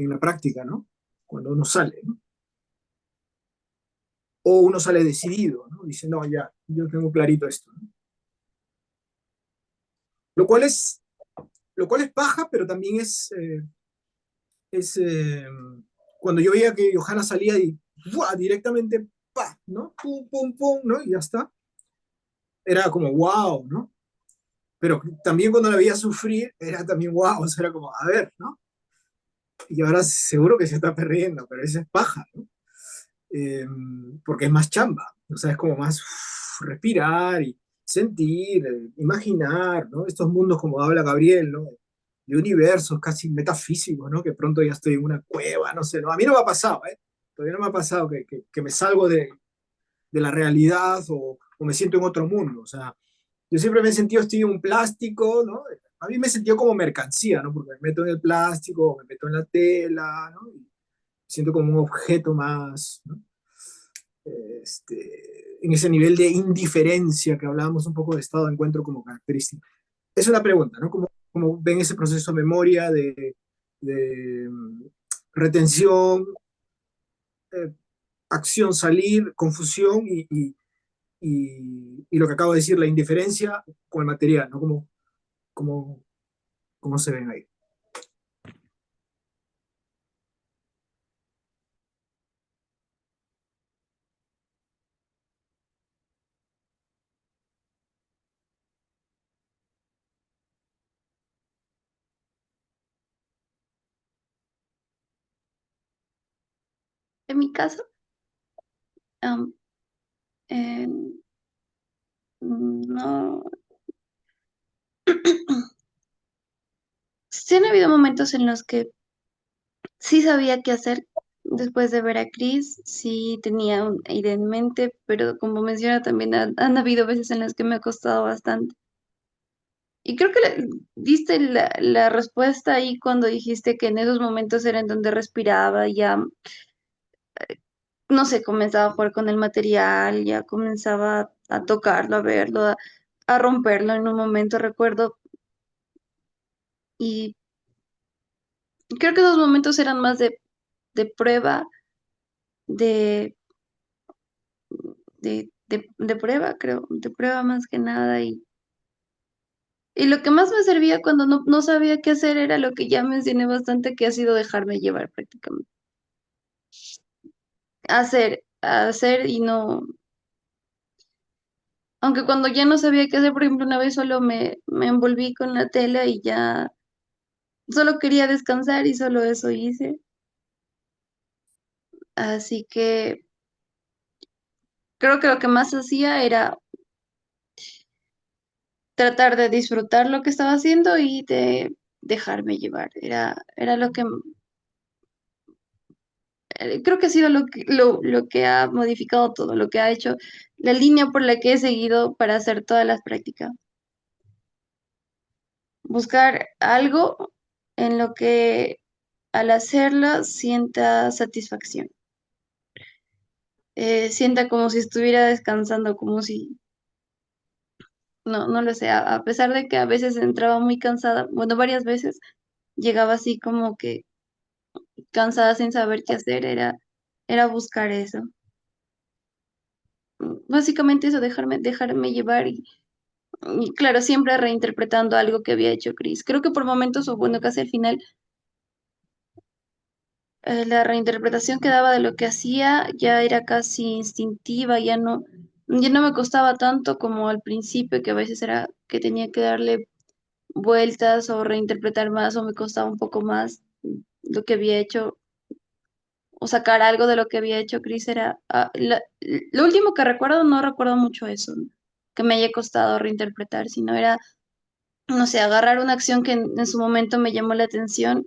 la práctica, ¿no? Cuando uno sale, ¿no? O uno sale decidido, ¿no? Dice, no, ya, yo tengo clarito esto, ¿no? Lo cual es, lo cual es paja, pero también es cuando yo veía que Johanna salía y ¡buah! Directamente, ¡pa! ¿No? Pum, pum, pum, ¿no? Y ya está. Era como, wow, ¿no? Pero también cuando la veía sufrir, era también wow, o sea, era como, a ver, ¿no? Y ahora seguro que se está perdiendo, pero esa es paja, ¿no? Eh, porque es más chamba, o sea, es como más respirar y sentir, imaginar, ¿no? Estos mundos como habla Gabriel, ¿no? De universos casi metafísicos, ¿no? Que pronto ya estoy en una cueva, no sé, ¿no? A mí no me ha pasado, ¿eh? Todavía no me ha pasado que me salgo de la realidad o me siento en otro mundo, o sea, yo siempre me he sentido, estoy en un plástico, ¿no? A mí me he sentido como mercancía, ¿no? Porque me meto en el plástico, me meto en la tela, ¿no? Y siento como un objeto más, ¿no? En ese nivel de indiferencia que hablábamos un poco de estado de encuentro como característica. Es una pregunta, ¿no? ¿Cómo ven ese proceso de memoria, de retención, eh, acción, salir, confusión y lo que acabo de decir, la indiferencia con el material, ¿no? Cómo, cómo se ven ahí? En mi caso, am, eh, no, sí han habido momentos en los que sí sabía qué hacer después de ver a Chris, sí tenía una idea en mente, pero como menciona también han habido veces en las que me ha costado bastante. Y creo que diste la respuesta ahí cuando dijiste que en esos momentos era en donde respiraba, ya, no sé, comenzaba a jugar con el material, ya comenzaba a tocarlo, a verlo, a romperlo en un momento, recuerdo. Y creo que esos momentos eran más de prueba, de, de prueba, creo, de prueba más que nada. Y lo que más me servía cuando no sabía qué hacer era lo que ya mencioné bastante, que ha sido dejarme llevar prácticamente. Hacer y no. Aunque cuando ya no sabía qué hacer, por ejemplo, una vez solo me envolví con la tela y ya solo quería descansar y solo eso hice. Así que creo que lo que más hacía era tratar de disfrutar lo que estaba haciendo y de dejarme llevar. Era lo que creo que ha sido lo que ha modificado todo, lo que ha hecho la línea por la que he seguido para hacer todas las prácticas. Buscar algo en lo que al hacerlo sienta satisfacción. Sienta como si estuviera descansando, como si, no lo sé, a pesar de que a veces entraba muy cansada, bueno, varias veces llegaba así como que cansada sin saber qué hacer, era buscar eso. Básicamente eso, dejarme llevar y claro, siempre reinterpretando algo que había hecho Chris. Creo que por momentos, o bueno, casi al final, la reinterpretación que daba de lo que hacía ya era casi instintiva, ya no me costaba tanto como al principio, que a veces era que tenía que darle vueltas o reinterpretar más, o me costaba un poco más lo que había hecho, o sacar algo de lo que había hecho Chris era, lo último que recuerdo, no recuerdo mucho eso, ¿no? Que me haya costado reinterpretar, sino era, no sé, agarrar una acción que en su momento me llamó la atención,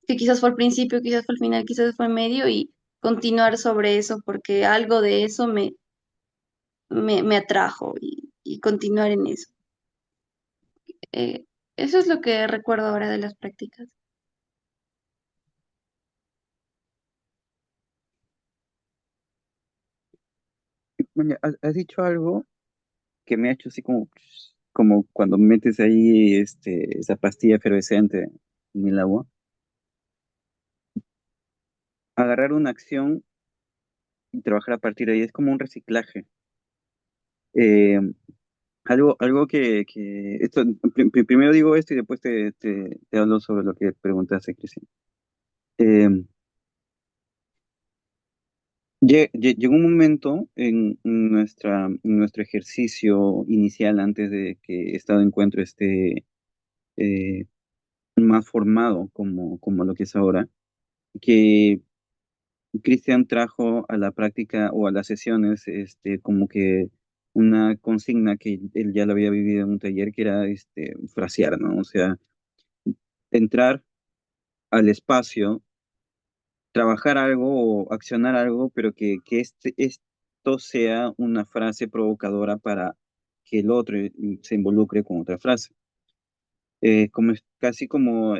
que quizás fue al principio, quizás fue al final, quizás fue al medio y continuar sobre eso porque algo de eso me atrajo y continuar en eso. Eh, Eso es lo que recuerdo ahora de las prácticas. Bueno, has dicho algo que me ha hecho así como cuando metes ahí esa pastilla efervescente en el agua. Agarrar una acción y trabajar a partir de ahí es como un reciclaje. Eh, algo primero digo esto y después te hablo sobre lo que preguntaste, Cristian. Eh, Llegó un momento en nuestro ejercicio inicial, antes de que Estado de Encuentro esté eh, más formado como lo que es ahora, que Cristian trajo a la práctica o a las sesiones como que una consigna que él ya lo había vivido en un taller, que era frasear, ¿no? O sea, entrar al espacio, trabajar algo o accionar algo, pero que esto sea una frase provocadora para que el otro se involucre con otra frase. Casi como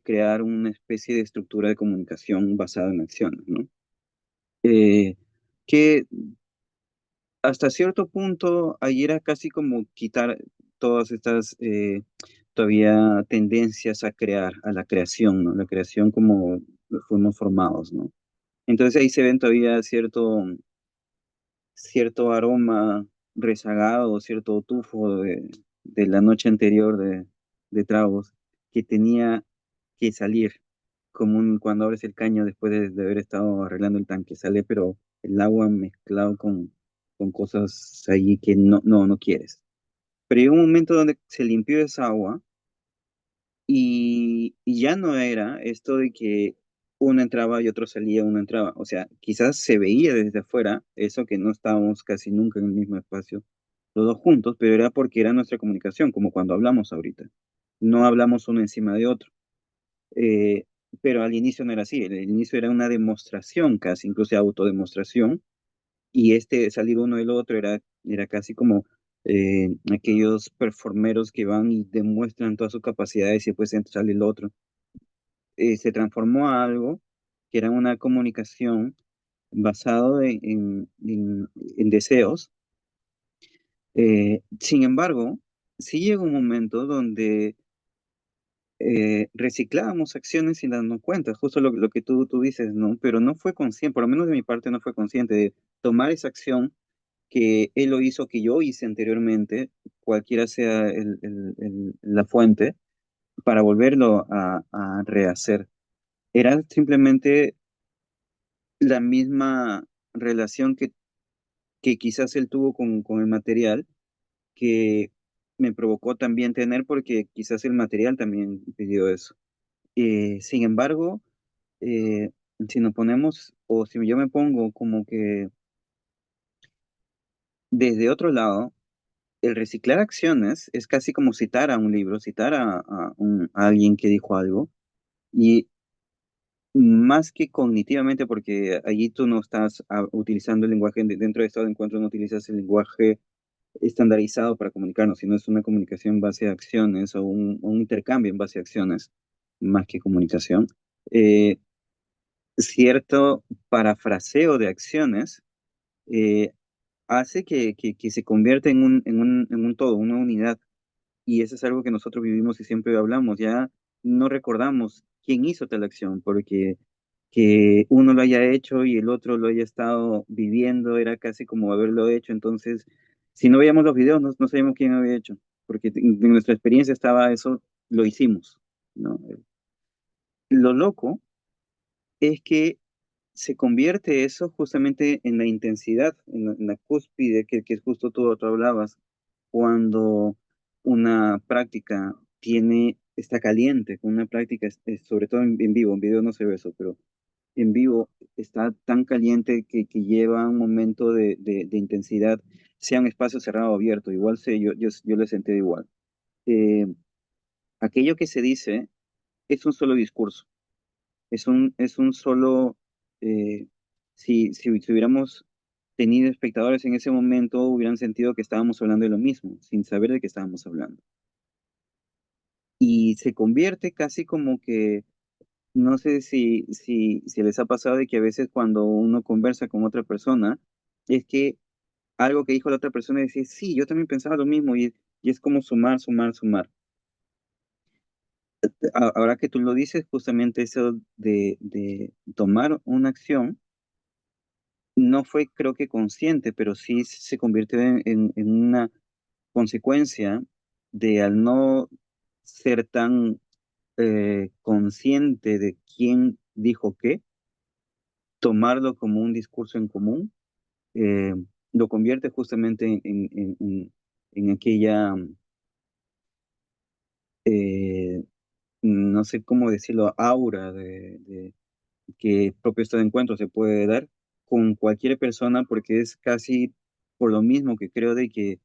crear una especie de estructura de comunicación basada en acciones, ¿no? Eh, que hasta cierto punto ahí era casi como quitar todas estas todavía tendencias a crear, a la creación, ¿no? La creación como fuimos formados, ¿no? Entonces ahí se ven todavía cierto aroma rezagado, cierto tufo de la noche anterior de tragos que tenía que salir, como cuando abres el caño después de haber estado arreglando el tanque, sale pero el agua mezclado con cosas ahí que no quieres. Pero llegó un momento donde se limpió esa agua y ya no era esto de que uno entraba y otro salía, uno entraba. O sea, quizás se veía desde afuera eso, que no estábamos casi nunca en el mismo espacio, los dos juntos, pero era porque era nuestra comunicación, como cuando hablamos ahorita. No hablamos uno encima de otro. Eh, pero al inicio no era así, al inicio era una demostración, casi incluso autodemostración, y salir uno del otro era casi como aquellos performeros que van y demuestran todas sus capacidades y después sale el otro. Se transformó a algo que era una comunicación basado en deseos. Sin embargo, sí llega un momento donde reciclábamos acciones sin darnos cuenta, justo lo que tú dices, ¿no? Pero no fue consciente, por lo menos de mi parte no fue consciente de tomar esa acción que él lo hizo, que yo hice anteriormente, cualquiera sea la fuente, para volverlo a rehacer. Era simplemente la misma relación que quizás él tuvo con el material, que me provocó también tener, porque quizás el material también pidió eso. Sin embargo, eh, si nos ponemos, o si yo me pongo como que desde otro lado, el reciclar acciones es casi como citar a un libro, citar a alguien que dijo algo, y más que cognitivamente, porque allí tú no estás utilizando el lenguaje, dentro de estado de encuentro no utilizas el lenguaje estandarizado para comunicarnos, sino es una comunicación en base a acciones o un intercambio en base a acciones, más que comunicación. Eh, Cierto parafraseo de acciones eh, hace que se convierta en un todo, una unidad. Y eso es algo que nosotros vivimos y siempre hablamos. Ya no recordamos quién hizo tal acción, porque que uno lo haya hecho y el otro lo haya estado viviendo era casi como haberlo hecho. Entonces, si no veíamos los videos, no sabíamos quién había hecho, porque en nuestra experiencia estaba eso, lo hicimos, ¿no? Lo loco es que se convierte eso justamente en la intensidad, en la cúspide, que es justo tú hablabas, cuando una práctica está caliente, con una práctica, sobre todo en vivo, en video no se ve eso, pero en vivo está tan caliente que lleva un momento de intensidad, sea un espacio cerrado o abierto, igual yo lo sentí igual. Eh, Aquello que se dice es un solo discurso. Es un solo, eh, si hubiéramos tenido espectadores en ese momento, hubieran sentido que estábamos hablando de lo mismo, sin saber de qué estábamos hablando. Y se convierte casi como que, no sé si les ha pasado de que a veces cuando uno conversa con otra persona, es que algo que dijo la otra persona y decir, sí, yo también pensaba lo mismo y es como sumar, sumar, sumar. Ahora que tú lo dices, justamente eso de tomar una acción no fue, creo que consciente, pero sí se convirtió en una consecuencia de al no ser tan consciente de quién dijo qué, tomarlo como un discurso en común, eh, lo convierte justamente en aquella, eh, no sé cómo decirlo, aura de que propio estado de encuentro se puede dar con cualquier persona porque es casi por lo mismo que creo de que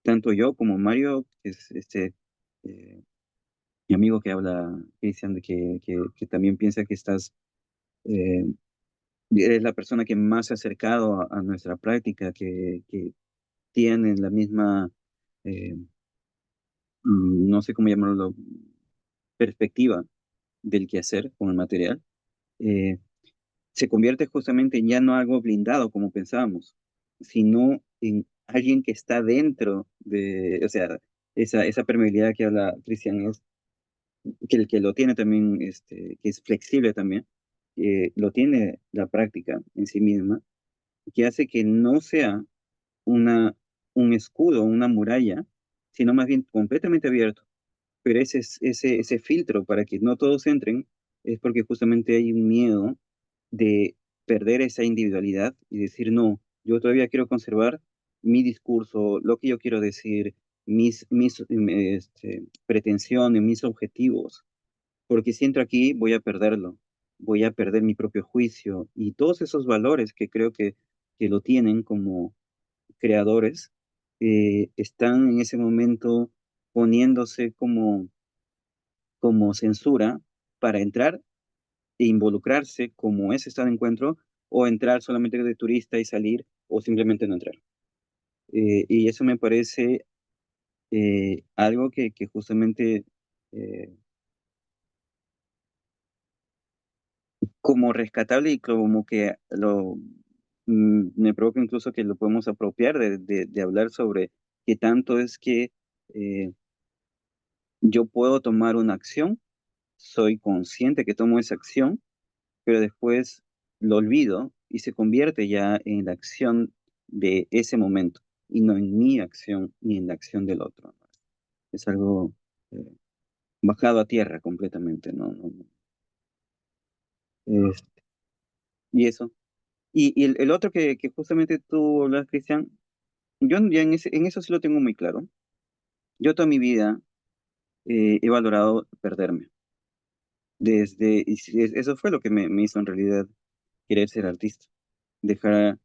tanto yo como Mario, que es eh, mi amigo que habla, Cristian, de que también piensa que eh, eres la persona que más se ha acercado a nuestra práctica, que tiene la misma, eh, no sé cómo llamarlo, perspectiva del quehacer con el material. eh, Se convierte justamente en ya no algo blindado como pensábamos, sino en alguien que está dentro de, o sea, esa permeabilidad que habla Cristian es que el que lo tiene también, que es flexible también, lo tiene la práctica en sí misma, que hace que no sea una, un escudo, una muralla, sino más bien completamente abierto. Pero ese filtro para que no todos entren es porque justamente hay un miedo de perder esa individualidad y decir, no, yo todavía quiero conservar mi discurso, lo que yo quiero decir, mis pretensiones, mis objetivos, porque si entro aquí voy a perderlo, voy a perder mi propio juicio y todos esos valores que creo que lo tienen como creadores, están en ese momento poniéndose como censura para entrar e involucrarse como ese estado de encuentro o entrar solamente de turista y salir o simplemente no entrar. Y eso me parece algo que justamente eh, como rescatable y como que me provoca incluso que lo podemos apropiar de hablar sobre qué tanto es que eh, yo puedo tomar una acción, soy consciente que tomo esa acción, pero después lo olvido y se convierte ya en la acción de ese momento y no en mi acción ni en la acción del otro, ¿no? Es algo eh, bajado a tierra completamente, ¿no? Es- y eso. Y el otro que justamente tú hablas, Cristian, yo ya en eso sí lo tengo muy claro. Yo toda mi vida he valorado perderme. Eso fue lo que me hizo en realidad querer ser artista. Dejar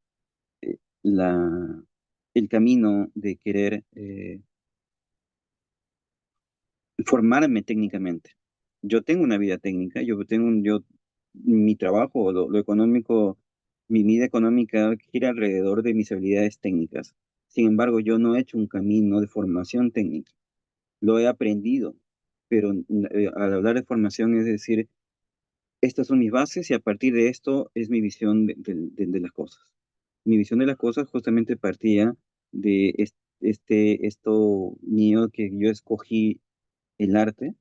eh, la, el camino de querer formarme técnicamente. Yo tengo una vida técnica, mi trabajo, lo económico, mi vida económica gira alrededor de mis habilidades técnicas. Sin embargo, yo no he hecho un camino de formación técnica. Lo he aprendido, pero al hablar de formación es decir, estas son mis bases y a partir de esto es mi visión de las cosas. Mi visión de las cosas justamente partía de esto mío que yo escogí el arte,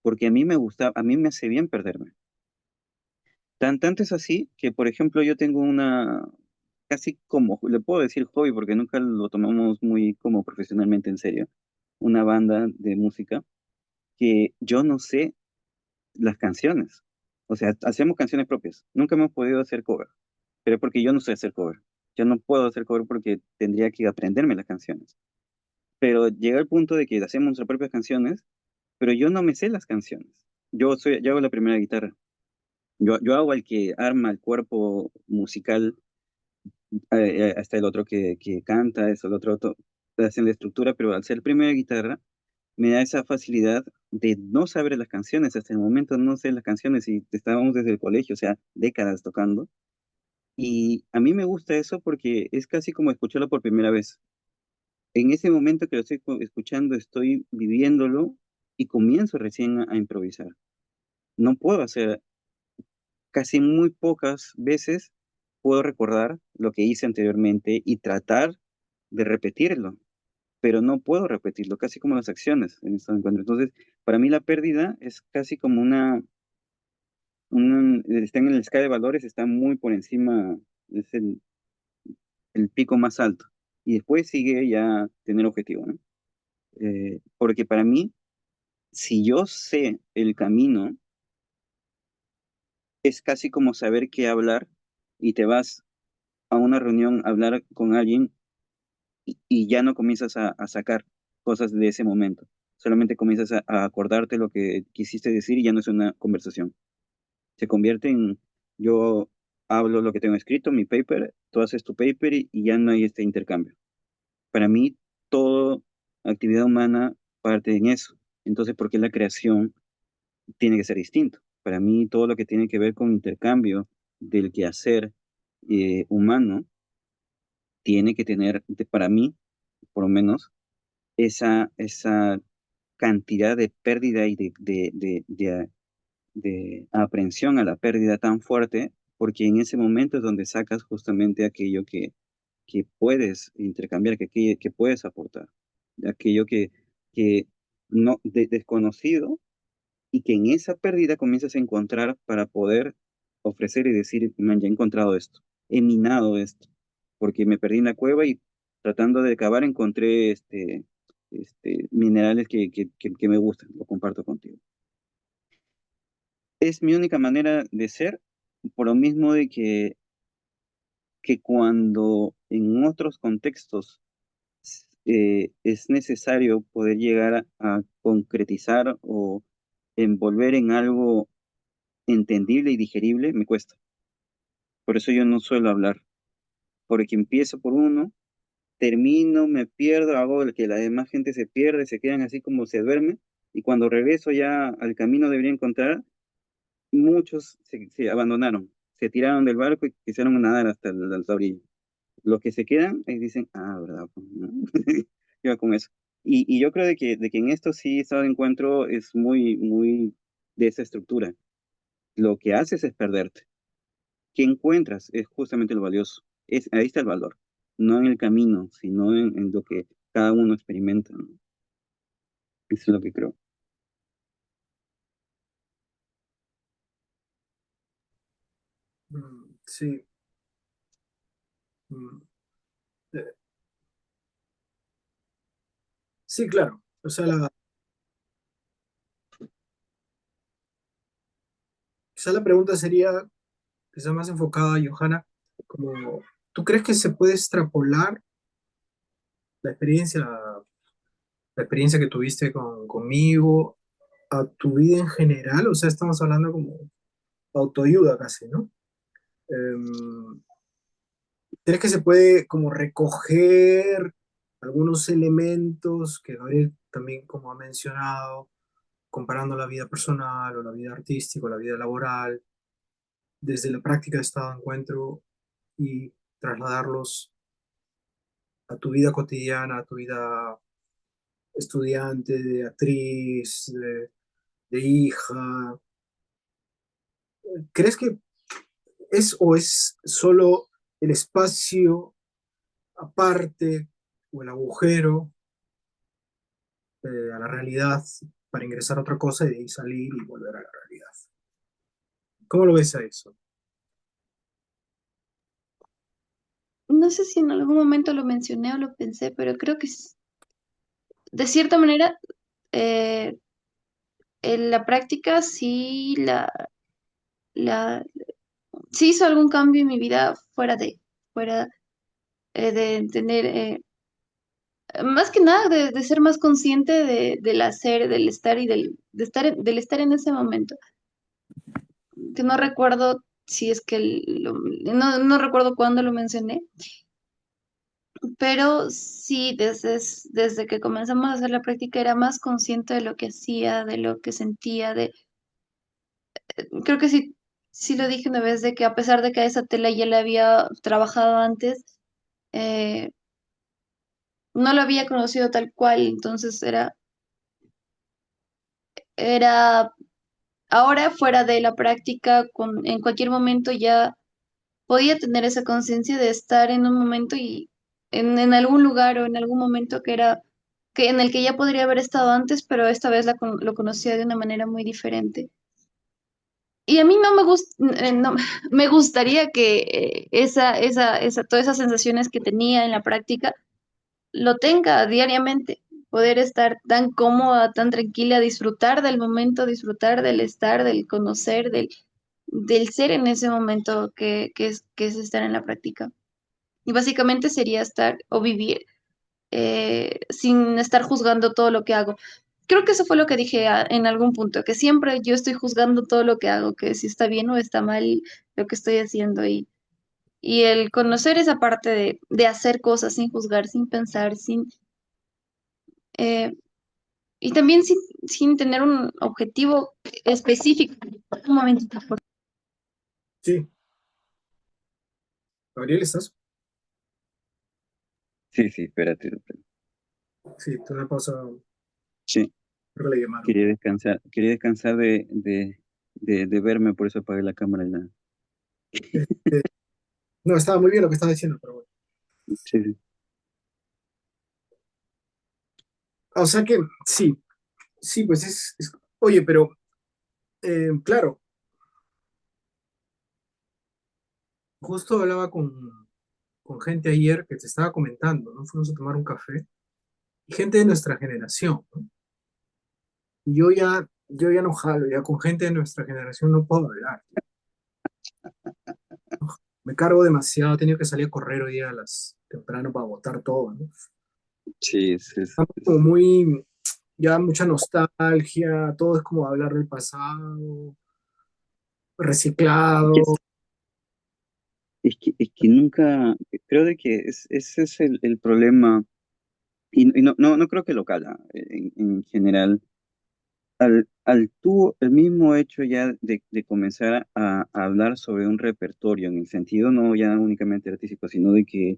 porque a mí me gusta, a mí me hace bien perderme. Tanto es así que, por ejemplo, yo tengo casi como, le puedo decir hobby, porque nunca lo tomamos muy como profesionalmente en serio, una banda de música que yo no sé las canciones. O sea, hacemos canciones propias. Nunca hemos podido hacer cover, pero porque yo no sé hacer cover. Yo no puedo hacer cover porque tendría que aprenderme las canciones. Pero llega el punto de que hacemos nuestras propias canciones, pero yo no me sé las canciones. Yo hago la primera guitarra. Yo hago el que arma el cuerpo musical, hasta el otro que canta, eso, el otro hacen la estructura, pero al ser primera guitarra, me da esa facilidad de no saber las canciones. Hasta el momento no sé las canciones y estábamos desde el colegio, o sea, décadas tocando. Y a mí me gusta eso porque es casi como escucharlo por primera vez. En ese momento que lo estoy escuchando, estoy viviéndolo y comienzo recién a improvisar. No puedo hacer casi muy pocas veces puedo recordar lo que hice anteriormente y tratar de repetirlo, pero no puedo repetirlo, casi como las acciones en estos encuentros. Entonces, para mí la pérdida es casi como está en el escala de valores, está muy por encima, es el pico más alto. Y después sigue ya tener objetivo, ¿no? Porque para mí, si yo sé el camino, es casi como saber qué hablar y te vas a una reunión a hablar con alguien y ya no comienzas a sacar cosas de ese momento. Solamente comienzas a acordarte lo que quisiste decir y ya no es una conversación. Se convierte en yo hablo lo que tengo escrito, mi paper, tú haces tu paper y ya no hay este intercambio. Para mí, toda actividad humana parte en eso. Entonces, ¿por qué la creación tiene que ser distinto? Para mí, todo lo que tiene que ver con intercambio del quehacer humano tiene que tener, para mí, por lo menos, esa cantidad de pérdida y de aprehensión a la pérdida tan fuerte, porque en ese momento es donde sacas justamente aquello que puedes intercambiar, que puedes aportar, aquello que no, desconocido y que en esa pérdida comienzas a encontrar para poder ofrecer y decir, man, ya he encontrado esto, he minado esto, porque me perdí en la cueva y tratando de cavar encontré minerales que me gustan, lo comparto contigo. Es mi única manera de ser, por lo mismo de que cuando en otros contextos es necesario poder llegar a concretizar o envolver en algo entendible y digerible, me cuesta. Por eso yo no suelo hablar, porque empiezo por uno, termino, me pierdo, hago que la demás gente se pierde, se quedan así como se duerme, y cuando regreso ya al camino debería encontrar, muchos se abandonaron, se tiraron del barco y quisieron nadar hasta la orilla. Los que se quedan, ahí dicen, ah, ¿verdad? Pues, ¿no? Iba con eso. Y yo creo de que en esto sí, estado de encuentro es muy, muy de esa estructura. Lo que haces es perderte. ¿Qué encuentras? Es justamente lo valioso. Ahí está el valor. No en el camino, sino en lo que cada uno experimenta, ¿no? Eso es lo que creo. Sí. Mm, eh, sí, claro. O sea, quizá la pregunta sería, quizá más enfocada a Johanna, como, ¿tú crees que se puede extrapolar la experiencia, la experiencia que tuviste conmigo a tu vida en general? O sea, estamos hablando como autoayuda casi, ¿no? Em, ¿Crees que se puede como recoger algunos elementos que Gabriel también como ha mencionado, comparando la vida personal o la vida artística o la vida laboral, desde la práctica de estado de encuentro y trasladarlos a tu vida cotidiana, a tu vida estudiante, de actriz, de hija? ¿Crees que es o es solo el espacio aparte o el agujero a la realidad para ingresar a otra cosa y de ahí salir y volver a la realidad? ¿Cómo lo ves a eso? No sé si en algún momento lo mencioné o lo pensé, pero creo que de cierta manera eh, en la práctica sí sí hizo algún cambio en mi vida fuera de tener, más que nada de ser más consciente del hacer, del estar y del estar en ese momento. Que no recuerdo si es que no recuerdo cuándo lo mencioné, pero sí, desde que comenzamos a hacer la práctica era más consciente de lo que hacía, de lo que sentía, creo que sí lo dije una vez de que a pesar de que a esa tela ya la había trabajado antes, eh, no lo había conocido tal cual, entonces era ahora fuera de la práctica, en cualquier momento ya podía tener esa conciencia de estar en un momento y en algún lugar o en algún momento que en el que ya podría haber estado antes, pero esta vez lo conocía de una manera muy diferente. Y a mí no me no, me gustaría que todas esas sensaciones que tenía en la práctica lo tenga diariamente, poder estar tan cómoda, tan tranquila, disfrutar del momento, disfrutar del estar, del conocer, del ser en ese momento que es estar en la práctica. Y básicamente sería estar o vivir sin estar juzgando todo lo que hago. Creo que eso fue lo que dije en algún punto, que siempre yo estoy juzgando todo lo que hago, que si está bien o está mal lo que estoy haciendo. Y el conocer esa parte de hacer cosas sin juzgar, sin pensar, eh, y también sin tener un objetivo específico. Un momentito, por Sí, Gabriel, ¿estás? Sí, sí, espérate. Sí, te una pausa, Sí, creo que le llamaron. quería descansar de verme, por eso apagué la cámara y nada. Este, no, estaba muy bien lo que estaba diciendo, pero bueno. Sí, sí. O sea que sí, sí, pues oye, pero claro, justo hablaba con gente ayer que te estaba comentando, ¿no? Fuimos a tomar un café, y gente de nuestra generación, ¿no? Y yo ya no jalo, ya con gente de nuestra generación no puedo hablar. Me cargo demasiado, he tenido que salir a correr hoy día temprano para botar todo, ¿no? Sí, Estamos como muy, ya mucha nostalgia, todo es como hablar del pasado, reciclado. es que nunca, creo de que ese es el problema, y no creo que local, en general, el mismo hecho ya de comenzar a hablar sobre un repertorio, en el sentido no ya únicamente artístico, sino de que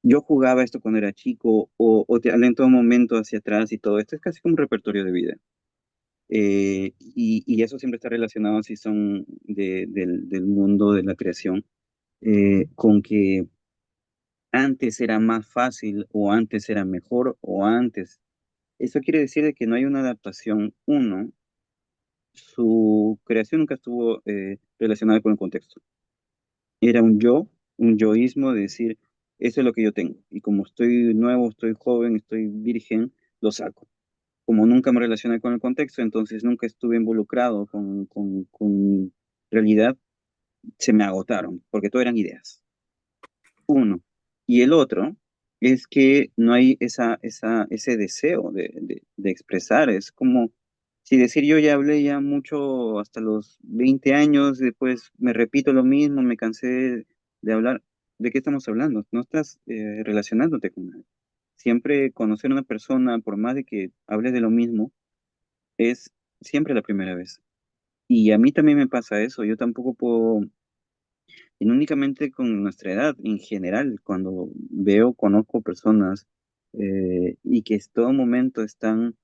yo jugaba esto cuando era chico, o te hablo en todo momento hacia atrás y todo esto, es casi como un repertorio de vida. Y eso siempre está relacionado, si son del mundo de la creación, con que antes era más fácil o antes era mejor o antes. Eso quiere decir de que no hay una adaptación. Uno, su creación nunca estuvo relacionada con el contexto. Era un yoísmo de decir, eso es lo que yo tengo. Y como estoy nuevo, estoy joven, estoy virgen, lo saco. Como nunca me relacioné con el contexto, entonces nunca estuve involucrado con realidad, se me agotaron, porque todo eran ideas. Uno. Y el otro es que no hay ese deseo de expresar. Es como si decir yo ya hablé ya mucho hasta los 20 años, después me repito lo mismo, me cansé de hablar. ¿De qué estamos hablando? No estás relacionándote con nadie. Siempre conocer a una persona, por más de que hables de lo mismo, es siempre la primera vez. Y a mí también me pasa eso. Yo tampoco puedo, y no únicamente con nuestra edad, en general, cuando veo, conozco personas y que en todo momento están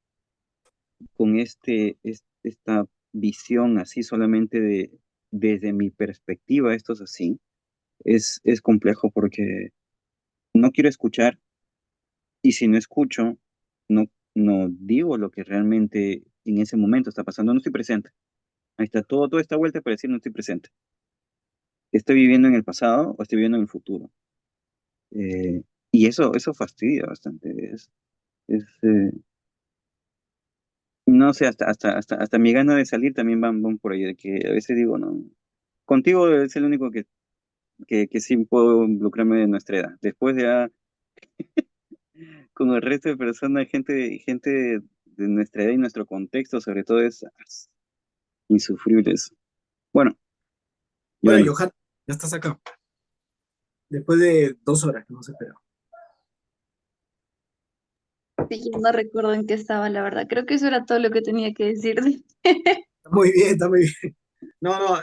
con esta visión así solamente desde mi perspectiva, esto es así, es complejo porque no quiero escuchar y si no escucho, no, no digo lo que realmente en ese momento está pasando, no estoy presente. Ahí está toda esta vuelta para decir no estoy presente. ¿Estoy viviendo en el pasado o estoy viviendo en el futuro? Eh, y eso fastidia bastante. No sé, hasta mi gana de salir también van por ahí, de que a veces digo, no, contigo es el único que sí puedo involucrarme de nuestra edad. Después ya con el resto de personas, gente de nuestra edad y nuestro contexto, sobre todo es insufrible eso. Bueno, Bueno, Joana, Johan, ya estás acá, después de 2 horas que hemos esperado. sí, yo no recuerdo en qué estaba, la verdad. Creo que eso era todo lo que tenía que decir. Está muy bien, está muy bien. No, no,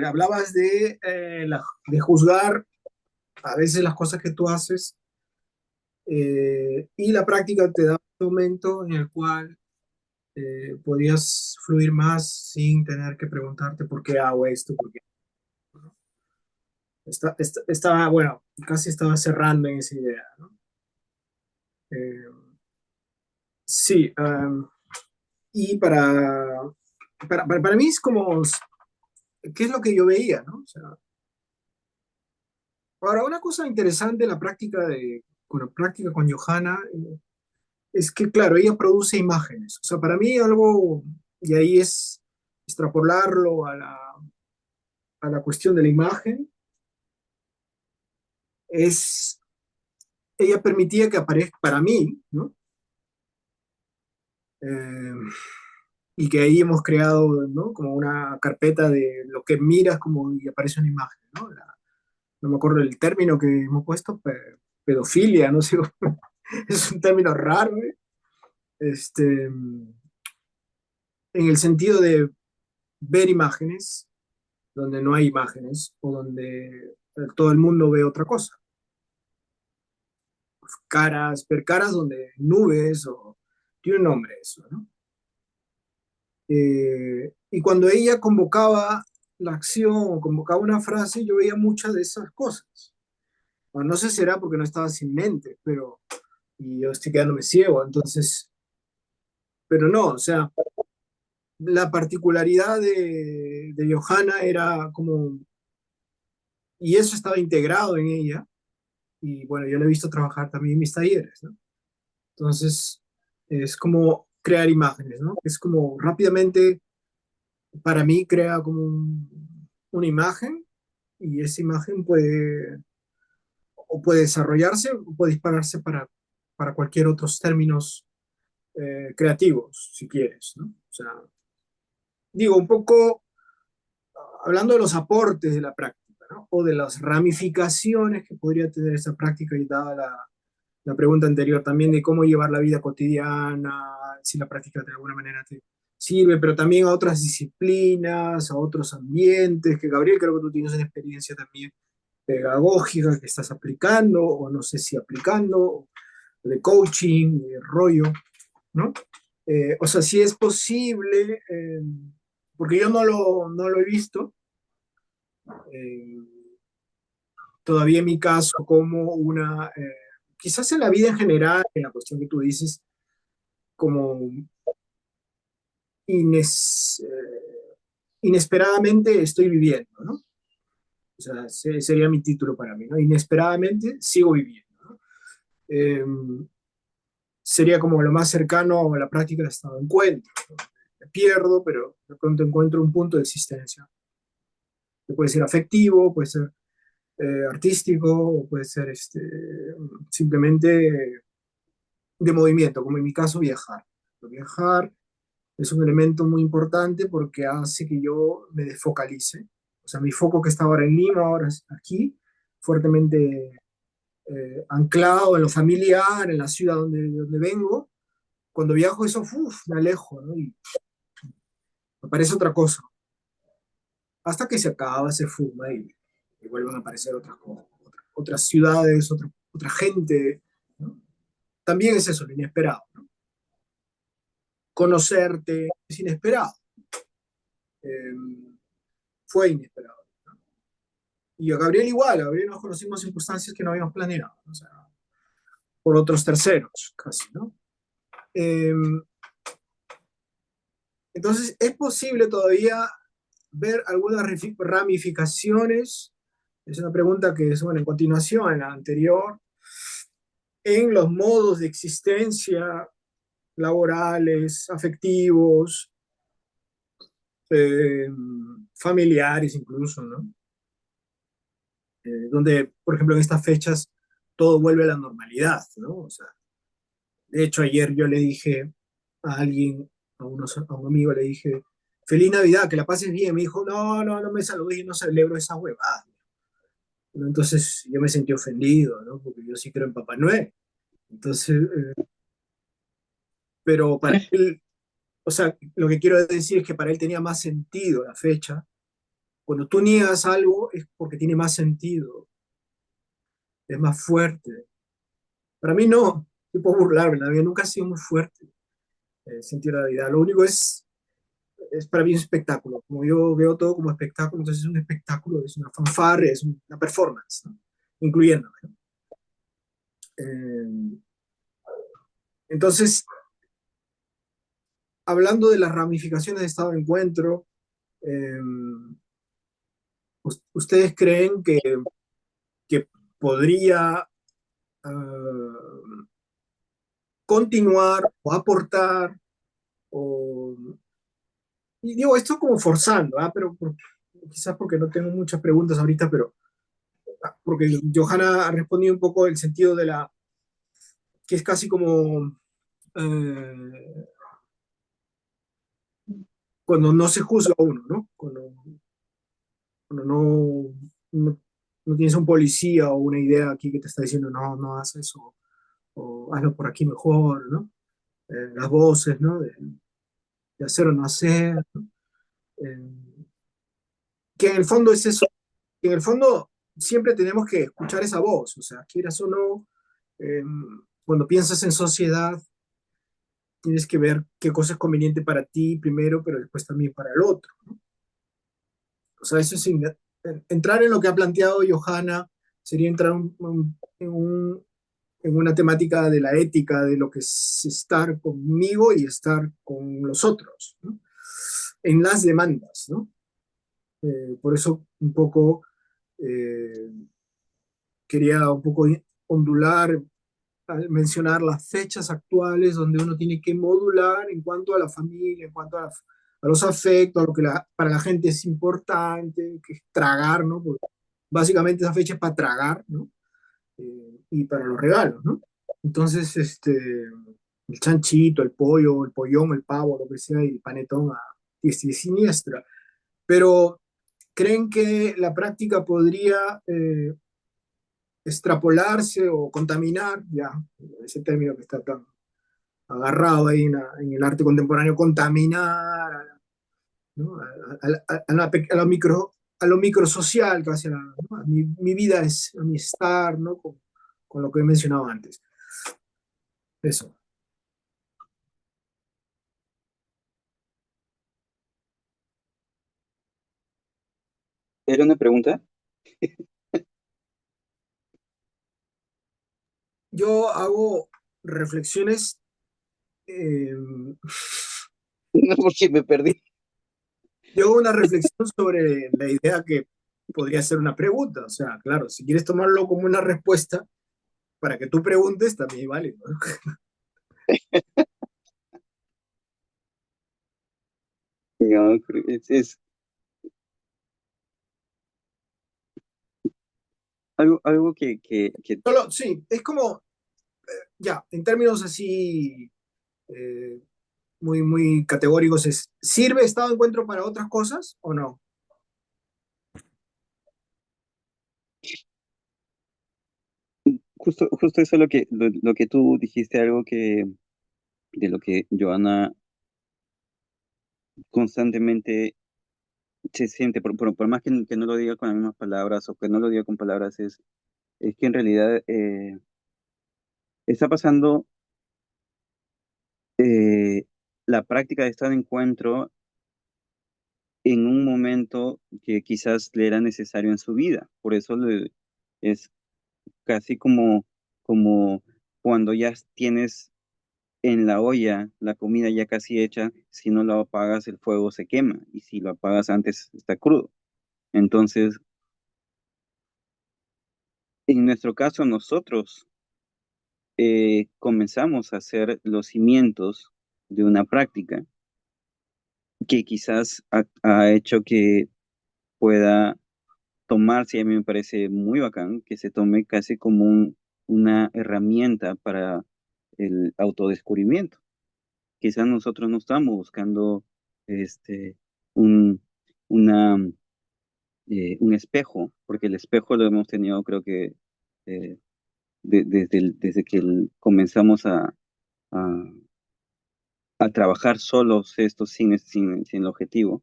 hablabas de juzgar a veces las cosas que tú haces, y la práctica te da un momento en el cual podrías fluir más sin tener que preguntarte por qué hago esto, por qué. Estaba, bueno, casi estaba cerrando en esa idea, ¿no? Eh, sí, y para mí es como, ¿qué es lo que yo veía, ¿no? O sea, ahora, una cosa interesante en la práctica con la práctica con Johanna, es que, claro, ella produce imágenes. O sea, para mí algo, y ahí es extrapolarlo a la cuestión de la imagen, es, ella permitía que aparezca para mí, ¿no? Eh, y que ahí hemos creado, ¿no? Como una carpeta de lo que miras como y aparece una imagen, ¿no? No me acuerdo el término que hemos puesto, pedofilia, no sé, es un término raro, ¿eh? En el sentido de ver imágenes donde no hay imágenes o donde todo el mundo ve otra cosa. Caras, ver caras donde nubes o tiene un nombre eso, ¿no? Y cuando ella convocaba la acción o convocaba una frase, yo veía muchas de esas cosas. Bueno, no sé si era porque no estaba sin mente, pero y yo estoy quedándome ciego, entonces, pero no, o sea, la particularidad de Johanna era como, y eso estaba integrado en ella, y bueno, yo la he visto trabajar también en mis talleres, ¿no? Entonces, es como crear imágenes, ¿no? Es como rápidamente, para mí, crea como una imagen, y esa imagen puede desarrollarse o puede dispararse para cualquier otros términos creativos, si quieres, ¿no? O sea, digo, un poco hablando de los aportes de la práctica, ¿no? O de las ramificaciones que podría tener esa práctica y dada la pregunta anterior también de cómo llevar la vida cotidiana, si la práctica de alguna manera te sirve, pero también a otras disciplinas, a otros ambientes, que Gabriel creo que tú tienes una experiencia también pedagógica que estás aplicando, o no sé si aplicando, de coaching, de rollo, ¿no? O sea, si es posible, porque yo no lo he visto, eh, todavía en mi caso como quizás en la vida en general, en la cuestión que tú dices, como inesperadamente estoy viviendo, ¿no? O sea, sería mi título para mí, ¿no? Inesperadamente sigo viviendo, ¿no? Eh, Sería como lo más cercano a la práctica de estado de encuentro, ¿no? Me pierdo, pero de pronto encuentro un punto de existencia, que puede ser afectivo, puede ser artístico, o puede ser simplemente de movimiento, como en mi caso viajar. Viajar es un elemento muy importante porque hace que yo me desfocalice. O sea, mi foco que está ahora en Lima, ahora es aquí, fuertemente anclado en lo familiar, en la ciudad donde vengo. Cuando viajo eso, uf, me alejo, ¿no? Y aparece otra cosa. Hasta que se acaba, se fuma y vuelven a aparecer otras cosas, otras ciudades, otra gente, ¿no? También es eso, lo inesperado, ¿no? Conocerte es inesperado. Eh, Fue inesperado. Y a Gabriel igual, a Gabriel nos conocimos en circunstancias que no habíamos planeado, o sea, por otros terceros, casi, ¿no? Eh, entonces, ¿es posible todavía ver algunas ramificaciones? Es una pregunta que es, bueno, en continuación, en la anterior, en los modos de existencia laborales, afectivos, eh, familiares incluso, ¿no? Donde, por ejemplo, en estas fechas todo vuelve a la normalidad, ¿no? O sea, de hecho, ayer yo le dije a alguien, a un amigo, le dije, feliz Navidad, que la pases bien. Me dijo, no, no, no me saludes, yo no celebro esa huevada. ¿No? Entonces yo me sentí ofendido, ¿no? Porque yo sí creo en Papá Noel. Entonces, pero para él, o sea, lo que quiero decir es que para él tenía más sentido la fecha. Cuando tú niegas algo es porque tiene más sentido, es más fuerte. Para mí no, yo puedo burlarme, la vida nunca ha sido muy fuerte, sentir la vida. Lo único es es para mí un espectáculo. Como yo veo todo como espectáculo, entonces es un espectáculo, es una fanfarria, es una performance, ¿no? Incluyéndome, ¿no? Eh, entonces, hablando de las ramificaciones de estado de encuentro, eh, ¿ustedes creen que podría continuar o aportar, o, y digo esto como forzando, pero quizás porque no tengo muchas preguntas ahorita, pero porque Johanna ha respondido un poco el sentido de la, que es casi como eh, cuando no se juzga a uno, ¿no? Cuando no tienes un policía o una idea aquí que te está diciendo, no, no hagas eso, o hazlo por aquí mejor, ¿no? Las voces, ¿no? De hacer o no hacer, ¿no? Eh, que en el fondo es eso, que en el fondo siempre tenemos que escuchar esa voz, o sea, quieras o no, eh, cuando piensas en sociedad, tienes que ver qué cosa es conveniente para ti primero, pero después también para el otro. O sea, eso es entrar en lo que ha planteado Johanna, sería entrar en una temática de la ética, de lo que es estar conmigo y estar con los otros, ¿no? En las demandas, ¿no? Por eso un poco eh, quería un poco ondular al mencionar las fechas actuales donde uno tiene que modular en cuanto a la familia, en cuanto a los afectos, a lo que para la gente es importante, que es tragar, ¿no? Porque básicamente esa fecha es para tragar, ¿no? Y para los regalos, ¿no? Entonces, el chanchito, el pollo, el pollón, el pavo, lo que sea, y panetón a diestra y siniestra. Pero, ¿creen que la práctica podría extrapolarse o contaminar, ya, ese término que está tan agarrado ahí en el arte contemporáneo, contaminar, ¿no? A lo microsocial, casi ¿no? Mi vida es a mi estar, ¿no? Con lo que he mencionado antes. Eso. ¿Era una pregunta? Yo hago reflexiones, eh, No, porque me perdí. yo hago una reflexión sobre la idea que podría ser una pregunta. O sea, claro, si quieres tomarlo como una respuesta, para que tú preguntes, también vale, ¿no? No, es algo que Solo, sí, es como, ya, en términos así eh, muy categóricos, ¿sirve estado de encuentro para otras cosas o no? justo eso es lo que tú dijiste, algo que de lo que Joana constantemente se siente, por más que no lo diga con las mismas palabras o que no lo diga con palabras, es que en realidad está pasando eh, la práctica de estar de encuentro en un momento que quizás le era necesario en su vida. Por eso es casi como cuando ya tienes en la olla la comida ya casi hecha, si no lo apagas el fuego se quema y si lo apagas antes está crudo. Entonces, en nuestro caso, nosotros comenzamos a hacer los cimientos de una práctica que quizás ha hecho que pueda tomarse, y a mí me parece muy bacán, que se tome casi como una herramienta para el autodescubrimiento. Quizás nosotros no estamos buscando este, un, una, un espejo, porque el espejo lo hemos tenido creo que eh, desde que comenzamos a, a trabajar solos estos sin el objetivo.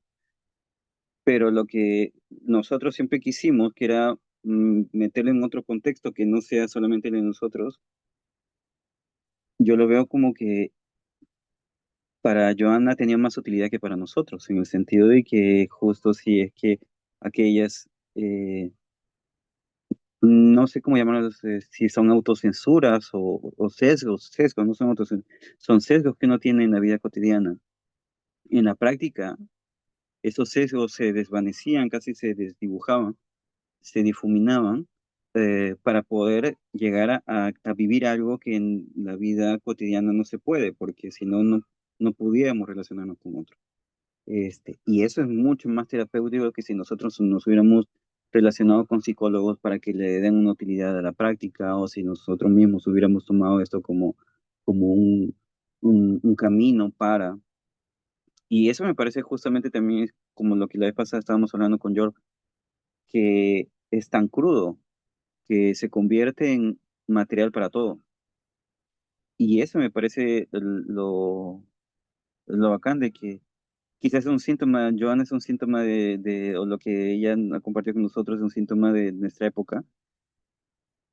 Pero lo que nosotros siempre quisimos, que era meterlo en otro contexto que no sea solamente el de nosotros, yo lo veo como que para Joana tenía más utilidad que para nosotros, en el sentido de que justo si es que aquellas, no sé cómo llamarlos, si son autocensuras o sesgos, no son autocensuras, son sesgos que uno tiene en la vida cotidiana. En la práctica, esos sesgos se desvanecían, casi se desdibujaban, se difuminaban para poder llegar a vivir algo que en la vida cotidiana no se puede, porque si no, no pudiéramos relacionarnos con otros. Y eso es mucho más terapéutico que si nosotros nos hubiéramos relacionado con psicólogos para que le den una utilidad a la práctica o si nosotros mismos hubiéramos tomado esto como un camino para. Y eso me parece justamente también como lo que la vez pasada estábamos hablando con George, que es tan crudo, que se convierte en material para todo. Y eso me parece lo bacán de que quizás es un síntoma, Joana es un síntoma o lo que ella ha compartido con nosotros es un síntoma de nuestra época,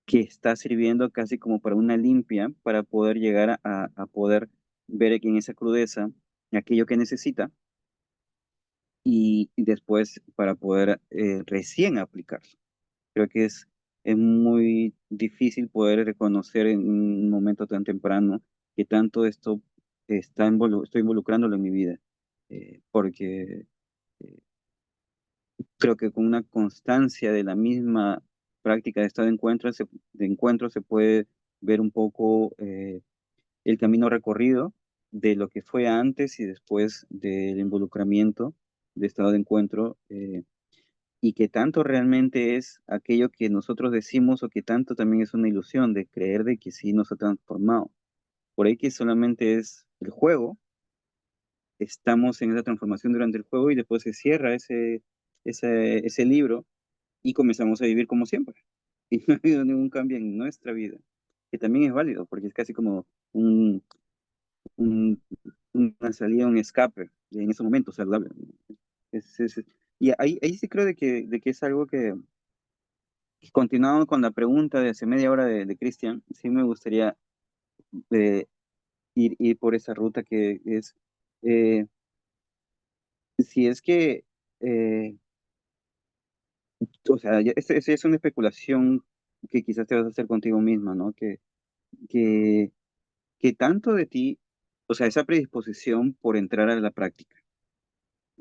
que está sirviendo casi como para una limpia, para poder llegar a poder ver en esa crudeza aquello que necesita y después para poder recién aplicarlo. Creo que es muy difícil poder reconocer en un momento tan temprano que tanto esto estoy involucrándolo en mi vida, porque eh, creo que con una constancia de la misma práctica de estado de encuentro se puede ver un poco el camino recorrido de lo que fue antes y después del involucramiento de estado de encuentro. Y que tanto realmente es aquello que nosotros decimos o que tanto también es una ilusión de creer de que sí nos ha transformado. Por ahí que solamente es el juego, estamos en esa transformación durante el juego y después se cierra ese libro y comenzamos a vivir como siempre. Y no ha habido ningún cambio en nuestra vida, que también es válido, porque es casi como un, un- una salida, un escape en ese momento saludable. Y ahí sí creo de que es algo que, continuando con la pregunta de hace media hora de Cristian, sí me gustaría eh, ir por esa ruta que es, eh, si es que, eh, o sea, esa es una especulación que quizás te vas a hacer contigo misma, ¿no? Que, que tanto de ti, o sea, esa predisposición por entrar a la práctica,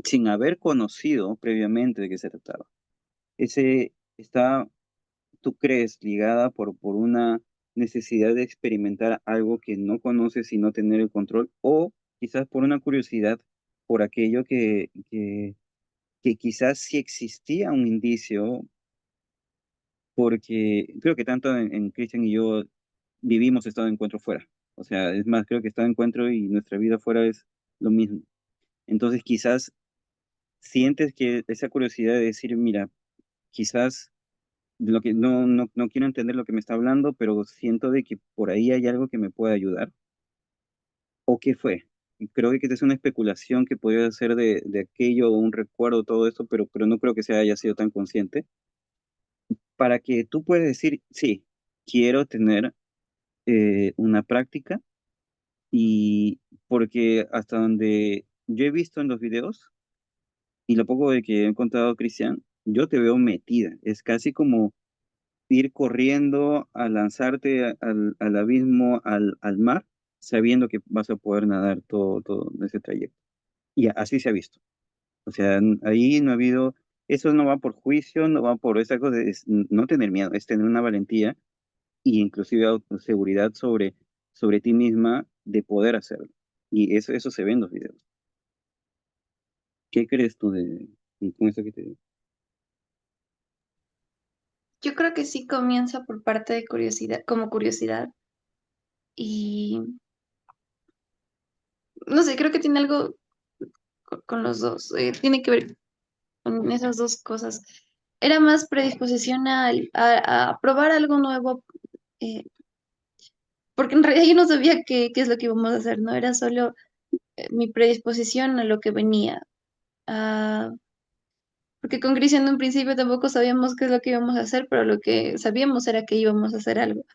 sin haber conocido previamente de qué se trataba, está, tú crees, ligada por una necesidad de experimentar algo que no conoces y no tener el control, o quizás por una curiosidad por aquello que quizás sí existía un indicio, porque creo que tanto en Cristian y yo vivimos estado de encuentro fuera. O sea, es más, creo que estado de encuentro y nuestra vida fuera es lo mismo. Entonces quizás sientes que esa curiosidad de decir, mira, quizás lo que no quiero entender lo que me está hablando, pero siento de que por ahí hay algo que me puede ayudar. ¿O qué fue? Y creo que esta es una especulación que podría ser de aquello o un recuerdo, todo esto, pero no creo que se haya sido tan consciente. Para que tú puedas decir, sí, quiero tener una práctica y porque hasta donde yo he visto en los videos y lo poco de que he encontrado Cristian, yo te veo metida. Es casi como ir corriendo a lanzarte al abismo, al mar, sabiendo que vas a poder nadar todo ese trayecto. Y así se ha visto. O sea, ahí no ha habido, eso no va por juicio, no va por esa cosa, es no tener miedo, es tener una valentía y inclusive seguridad sobre ti misma de poder hacerlo. Y eso se ve en los videos. ¿Qué crees tú con eso que te digo? Yo creo que sí comienza por parte de curiosidad, como curiosidad. Y no sé, creo que tiene algo con los dos. Tiene que ver con esas dos cosas. Era más predisposición a probar algo nuevo, eh, porque en realidad yo no sabía qué es lo que íbamos a hacer, ¿no? Era solo mi predisposición a lo que venía. Ah, porque con Cristian en un principio tampoco sabíamos qué es lo que íbamos a hacer, pero lo que sabíamos era que íbamos a hacer algo.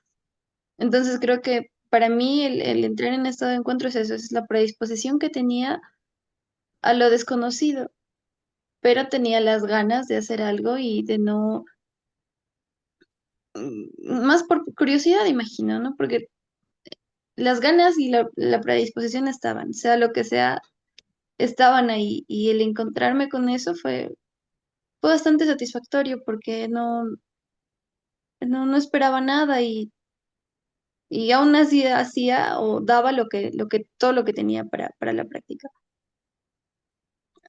Entonces creo que para mí el entrar en estado de encuentro es eso, es la predisposición que tenía a lo desconocido, pero tenía las ganas de hacer algo y de no, más por curiosidad, imagino, ¿no? Porque las ganas y la predisposición estaban, sea lo que sea, estaban ahí y el encontrarme con eso fue bastante satisfactorio porque no esperaba nada y aún así hacía o daba todo lo que tenía para la práctica.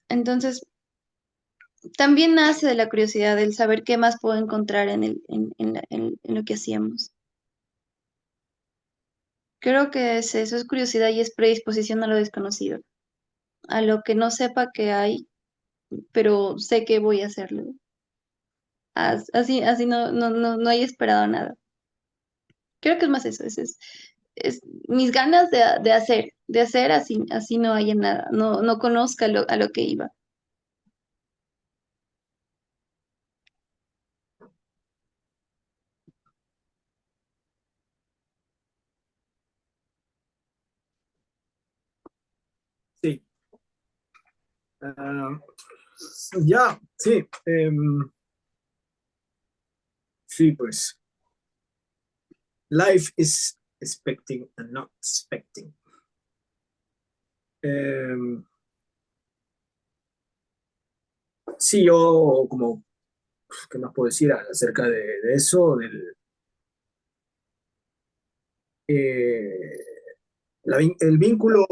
Entonces, también nace de la curiosidad del saber qué más puedo encontrar en lo que hacíamos. Creo que es eso, es curiosidad y es predisposición a lo desconocido, a lo que no sepa que hay, pero sé que voy a hacerlo. Así no hay esperado nada. Creo que es más eso, es mis ganas de hacer así no haya nada, no conozca a lo que iba. Sí. Ah, ya, sí. Sí, pues. Life is expecting and not expecting. Em, sí, yo como, ¿qué más puedo decir acerca de eso? Eh, el vínculo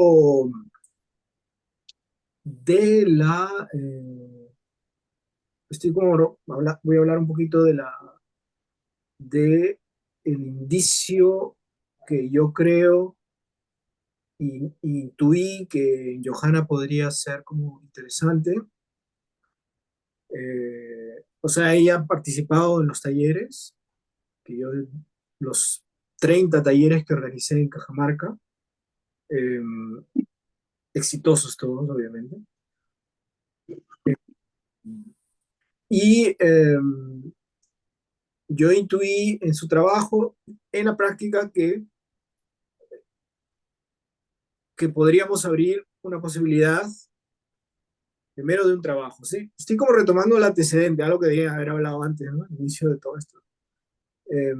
de estoy como, voy a hablar un poquito de el indicio que yo creo y intuí que Johanna podría ser como interesante. O sea, ella ha participado en los talleres, que yo, los 30 talleres que organicé en Cajamarca, eh, exitosos todos, obviamente. Y yo intuí en su trabajo, en la práctica, que podríamos abrir una posibilidad primero de un trabajo, ¿sí? Estoy como retomando el antecedente, algo que debía haber hablado antes, ¿no? Al inicio de todo esto. Eh,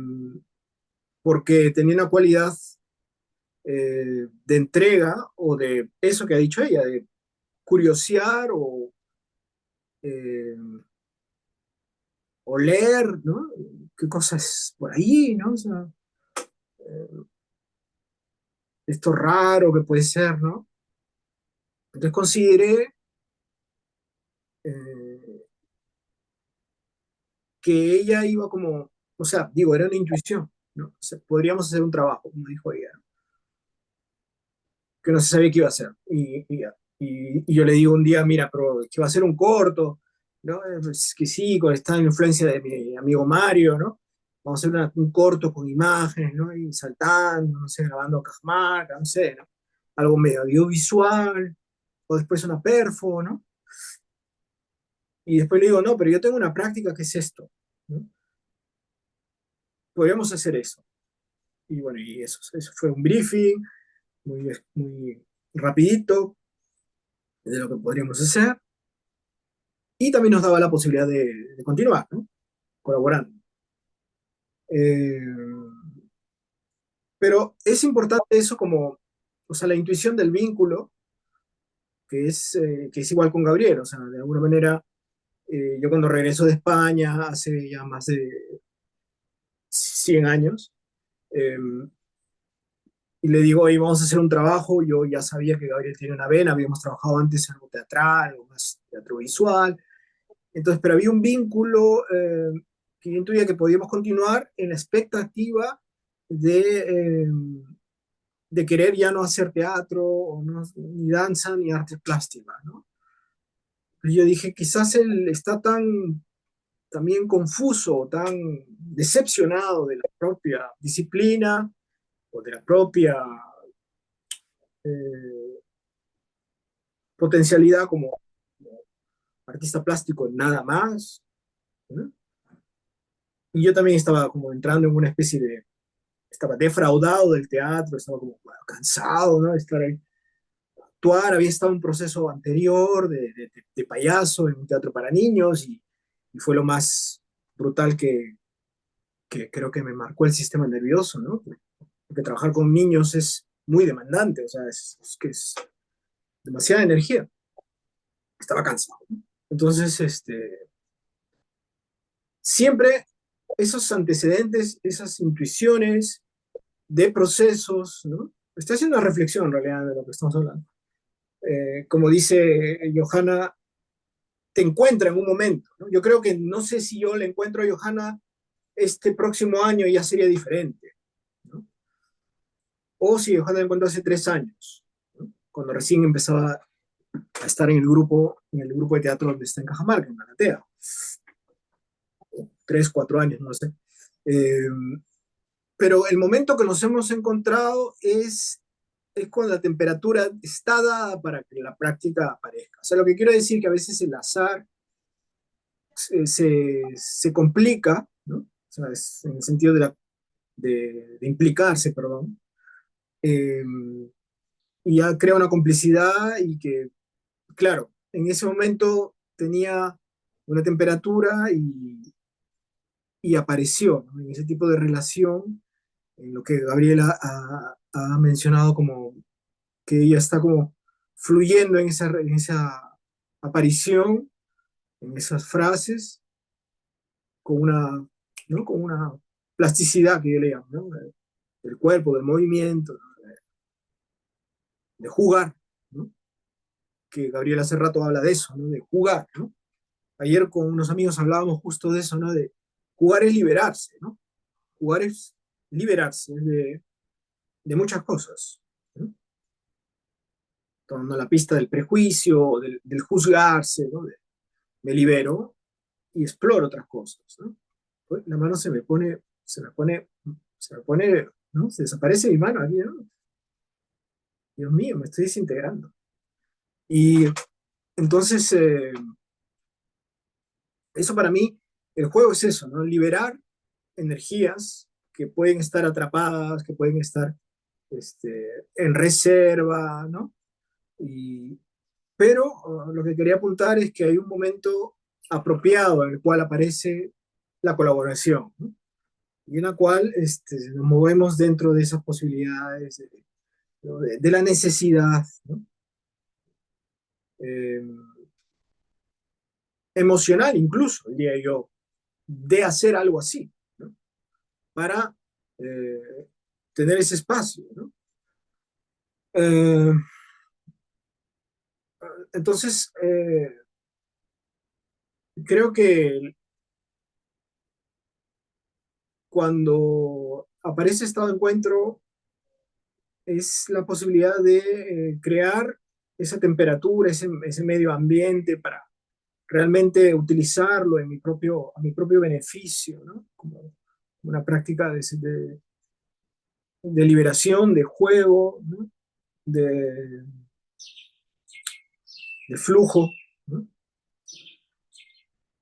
Porque tenía una cualidad de entrega o de eso que ha dicho ella, de curiosear eh, o leer, ¿no? ¿Qué cosas por ahí, ¿no? O sea, esto raro que puede ser, ¿no? Entonces consideré eh, que ella iba como, o sea, digo, era una intuición, ¿no? O sea, podríamos hacer un trabajo, como dijo ella, ¿no? Que no se sabía qué iba a hacer. Y yo le digo un día, mira, pero que va a ser un corto, ¿no? Pues que sí, con esta influencia de mi amigo Mario, ¿no? Vamos a hacer un corto con imágenes, ¿no? Y saltando, no sé, grabando Cajamarca, no sé, ¿no? Algo medio audiovisual, o después una perfo, ¿no? Y después le digo, no, pero yo tengo una práctica que es esto, ¿no? Podríamos hacer eso. Y bueno, y eso fue un briefing muy rapidito de lo que podríamos hacer. Y también nos daba la posibilidad de continuar, ¿no? Colaborando. Eh, pero es importante eso como, o sea, la intuición del vínculo, que es igual con Gabriel, o sea, de alguna manera, yo cuando regreso de España hace ya más de 100 años, eh, y le digo, oye, vamos a hacer un trabajo, yo ya sabía que Gabriel tiene una vena, habíamos trabajado antes en algo teatral, algo más teatro visual, entonces, pero había un vínculo que yo intuía que podíamos continuar en la expectativa de, eh, de querer ya no hacer teatro, o no, ni danza, ni artes plásticas, ¿no? Y yo dije, quizás él está tan también confuso, tan decepcionado de la propia disciplina o de la propia eh, potencialidad como artista plástico, nada más, ¿no? Y yo también estaba como entrando en una especie de estaba defraudado del teatro, estaba como bueno, cansado, ¿no? De estar ahí, actuar, había estado en un proceso anterior de payaso en un teatro para niños y fue lo más brutal que creo que me marcó el sistema nervioso, ¿no? Porque trabajar con niños es muy demandante, o sea, es que es demasiada energía. Estaba cansado, ¿no? Entonces, siempre esos antecedentes, esas intuiciones de procesos, ¿no? Estoy haciendo una reflexión en realidad de lo que estamos hablando. Como dice Johanna, te encuentra en un momento, ¿no? Yo creo que no sé si yo le encuentro a Johanna este próximo año ya sería diferente, ¿no? O si Johanna la encuentro hace 3 años, ¿no? Cuando recién empezaba a estar en el grupo de teatro donde está en Cajamarca, en Manatea. 3, 4 años, no sé. Eh, pero el momento que nos hemos encontrado es cuando la temperatura está dada para que la práctica aparezca. O sea, lo que quiero decir que a veces el azar se complica, ¿no? O sea, en el sentido de implicarse, perdón, eh, y ya crea una complicidad y que, claro, en ese momento tenía una temperatura y apareció, ¿no? En ese tipo de relación, en lo que Gabriela ha mencionado como que ella está como fluyendo en esa aparición, en esas frases, con una, ¿no? Con una plasticidad que yo le llamo, ¿no? Del cuerpo, del movimiento, ¿no? De jugar, ¿no? Que Gabriel hace rato habla de eso, ¿no? De jugar, ¿no? Ayer con unos amigos hablábamos justo de eso, ¿no? De jugar es liberarse, ¿no? Jugar es liberarse de muchas cosas, ¿no? Tomando la pista del prejuicio, del juzgarse, ¿no? Me libero y exploro otras cosas, ¿no? Pues, la mano se me pone, ¿no? Se desaparece mi mano aquí, ¿no? Dios mío, me estoy desintegrando. Y entonces, eso para mí, el juego es eso, ¿no? Liberar energías que pueden estar atrapadas, que pueden estar en reserva, ¿no? Y, pero lo que quería apuntar es que hay un momento apropiado en el cual aparece la colaboración, ¿no? Y en la cual nos movemos dentro de esas posibilidades, ¿no? De la necesidad, ¿no? Eh, emocional incluso, diría yo, de hacer algo así, ¿no? Para tener ese espacio, ¿no? Eh, entonces, creo que cuando aparece estado de encuentro es la posibilidad de crear esa temperatura, ese medio ambiente para realmente utilizarlo a mi propio beneficio, ¿no? Como una práctica de liberación, de juego, ¿no? de, de flujo, ¿no?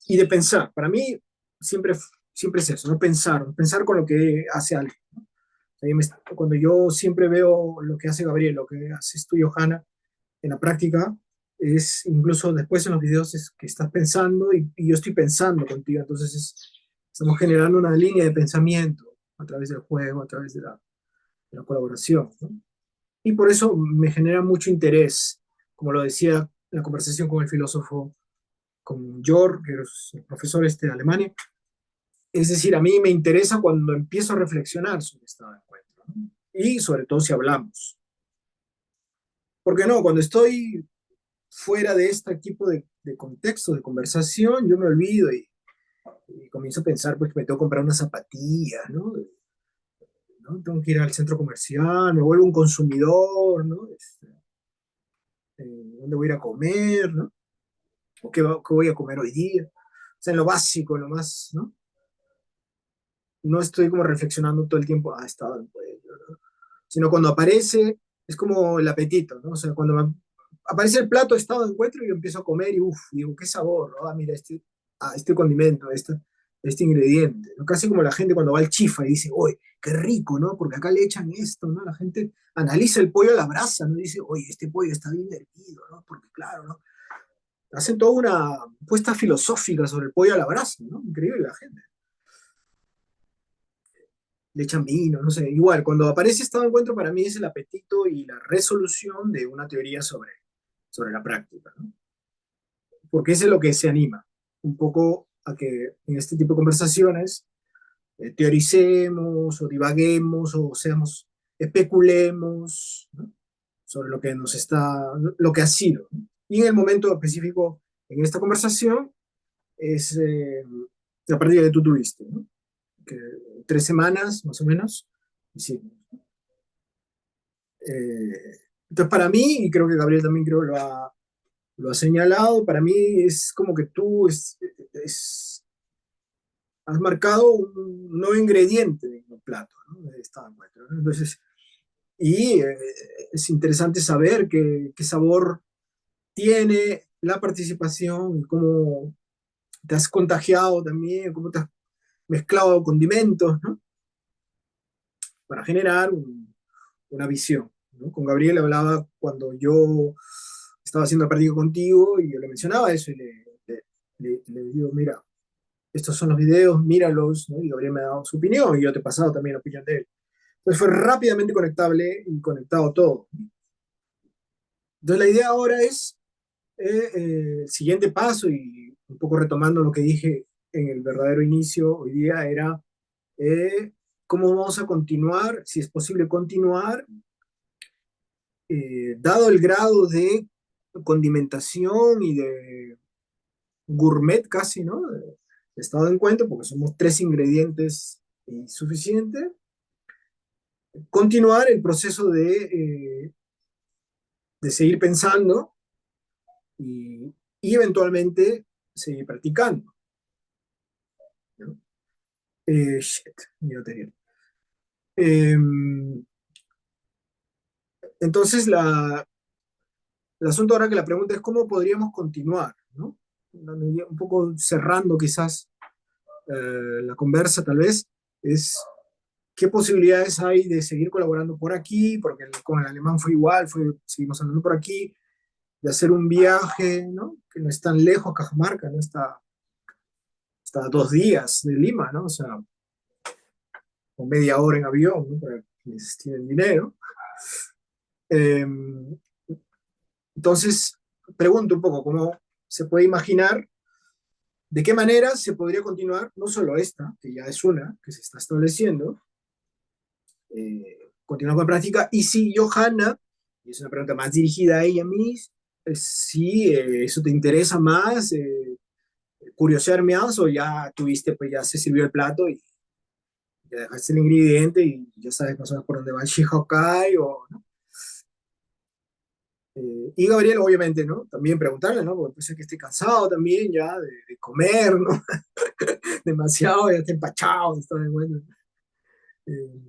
Y de pensar. Para mí siempre, siempre es eso, ¿no? Pensar con lo que hace alguien, ¿no? Cuando yo siempre veo lo que hace Gabriel, lo que haces tú, Johanna, en la práctica, es incluso después en los videos es que estás pensando y yo estoy pensando contigo, entonces estamos generando una línea de pensamiento a través del juego, a través de la colaboración, ¿no? Y por eso me genera mucho interés, como lo decía en la conversación con el filósofo, con Jörg, que es el profesor de Alemania. Es decir, a mí me interesa cuando empiezo a reflexionar sobre estado de encuentro, ¿no? Y sobre todo si hablamos. Porque no, cuando estoy fuera de este tipo de contexto, de conversación, yo me olvido y comienzo a pensar pues que me tengo que comprar unas zapatillas, ¿no? ¿No? Tengo que ir al centro comercial, me vuelvo un consumidor, ¿no? ¿Dónde voy a ir a comer, ¿no? ¿O qué voy a comer hoy día? O sea, en lo básico, en lo más, ¿no? No estoy como reflexionando todo el tiempo, estado en encuentro, ¿no? Sino cuando aparece, es como el apetito, ¿no? O sea, cuando aparece el plato de estado de encuentro y yo empiezo a comer y uff, digo, qué sabor, ¿no? Ah, mira, este condimento, este ingrediente, ¿no? Casi como la gente cuando va al chifa y dice, oye, qué rico, ¿no? Porque acá le echan esto, ¿no? La gente analiza el pollo a la brasa, ¿no? Dice, oye, este pollo está bien hervido, ¿no? Porque claro, ¿no? Hacen toda una puesta filosófica sobre el pollo a la brasa, ¿no? Increíble la gente. Le echan vino, no sé. Igual, cuando aparece estado de encuentro, para mí es el apetito y la resolución de una teoría sobre la práctica, ¿no? Porque eso es lo que se anima, un poco a que en este tipo de conversaciones teoricemos o divaguemos o seamos, especulemos, ¿no? Sobre lo que nos está, lo que ha sido, ¿no? Y en el momento específico en esta conversación es la práctica que tú tuviste, ¿no? Que 3 semanas más o menos hicimos. Entonces para mí, y creo que Gabriel también creo lo ha señalado, para mí es como que tú has marcado un nuevo ingrediente en el plato, ¿no? De esta muestra, ¿no? Entonces, y es interesante saber qué sabor tiene la participación, cómo te has contagiado también, cómo te has mezclado condimentos, ¿no? Para generar una visión, ¿no? Con Gabriel hablaba cuando yo estaba haciendo el partido contigo y yo le mencionaba eso y le digo, mira, estos son los videos, míralos, ¿no? Y Gabriel me ha dado su opinión y yo te he pasado también la opinión de él. Entonces fue rápidamente conectable y conectado todo. Entonces la idea ahora es el siguiente paso y un poco retomando lo que dije en el verdadero inicio hoy día era eh, cómo vamos a continuar, si es posible continuar, dado el grado de condimentación y de gourmet casi, ¿no? De estado en cuenta, porque somos 3 ingredientes y suficiente, continuar el proceso de seguir pensando y eventualmente seguir practicando, ¿no? Shit, mi batería. Eh, entonces, el asunto ahora que la pregunta es cómo podríamos continuar, ¿no? Un poco cerrando quizás la conversa tal vez, es qué posibilidades hay de seguir colaborando por aquí, porque con el alemán fue igual, seguimos hablando por aquí, de hacer un viaje, ¿no? Que no es tan lejos, Cajamarca, ¿no? Está a 2 días de Lima, ¿no? O sea, o media hora en avión, ¿no? Para quienes tienen dinero. Eh, entonces, pregunto un poco cómo se puede imaginar de qué manera se podría continuar, no solo esta, que ya es una, que se está estableciendo, continuar con la práctica, y si Johanna, y es una pregunta más dirigida a ella a mí, si eso te interesa más, curiosear más, o ya tuviste, pues ya se sirvió el plato y ya dejaste el ingrediente y ya sabes más o menos por dónde va el Shihokai, o, ¿no? Y Gabriel, obviamente, ¿no? También preguntarle, ¿no? Porque puede ser que esté cansado también ya de comer, ¿no? Demasiado, ya está empachado, está de bueno. Eh,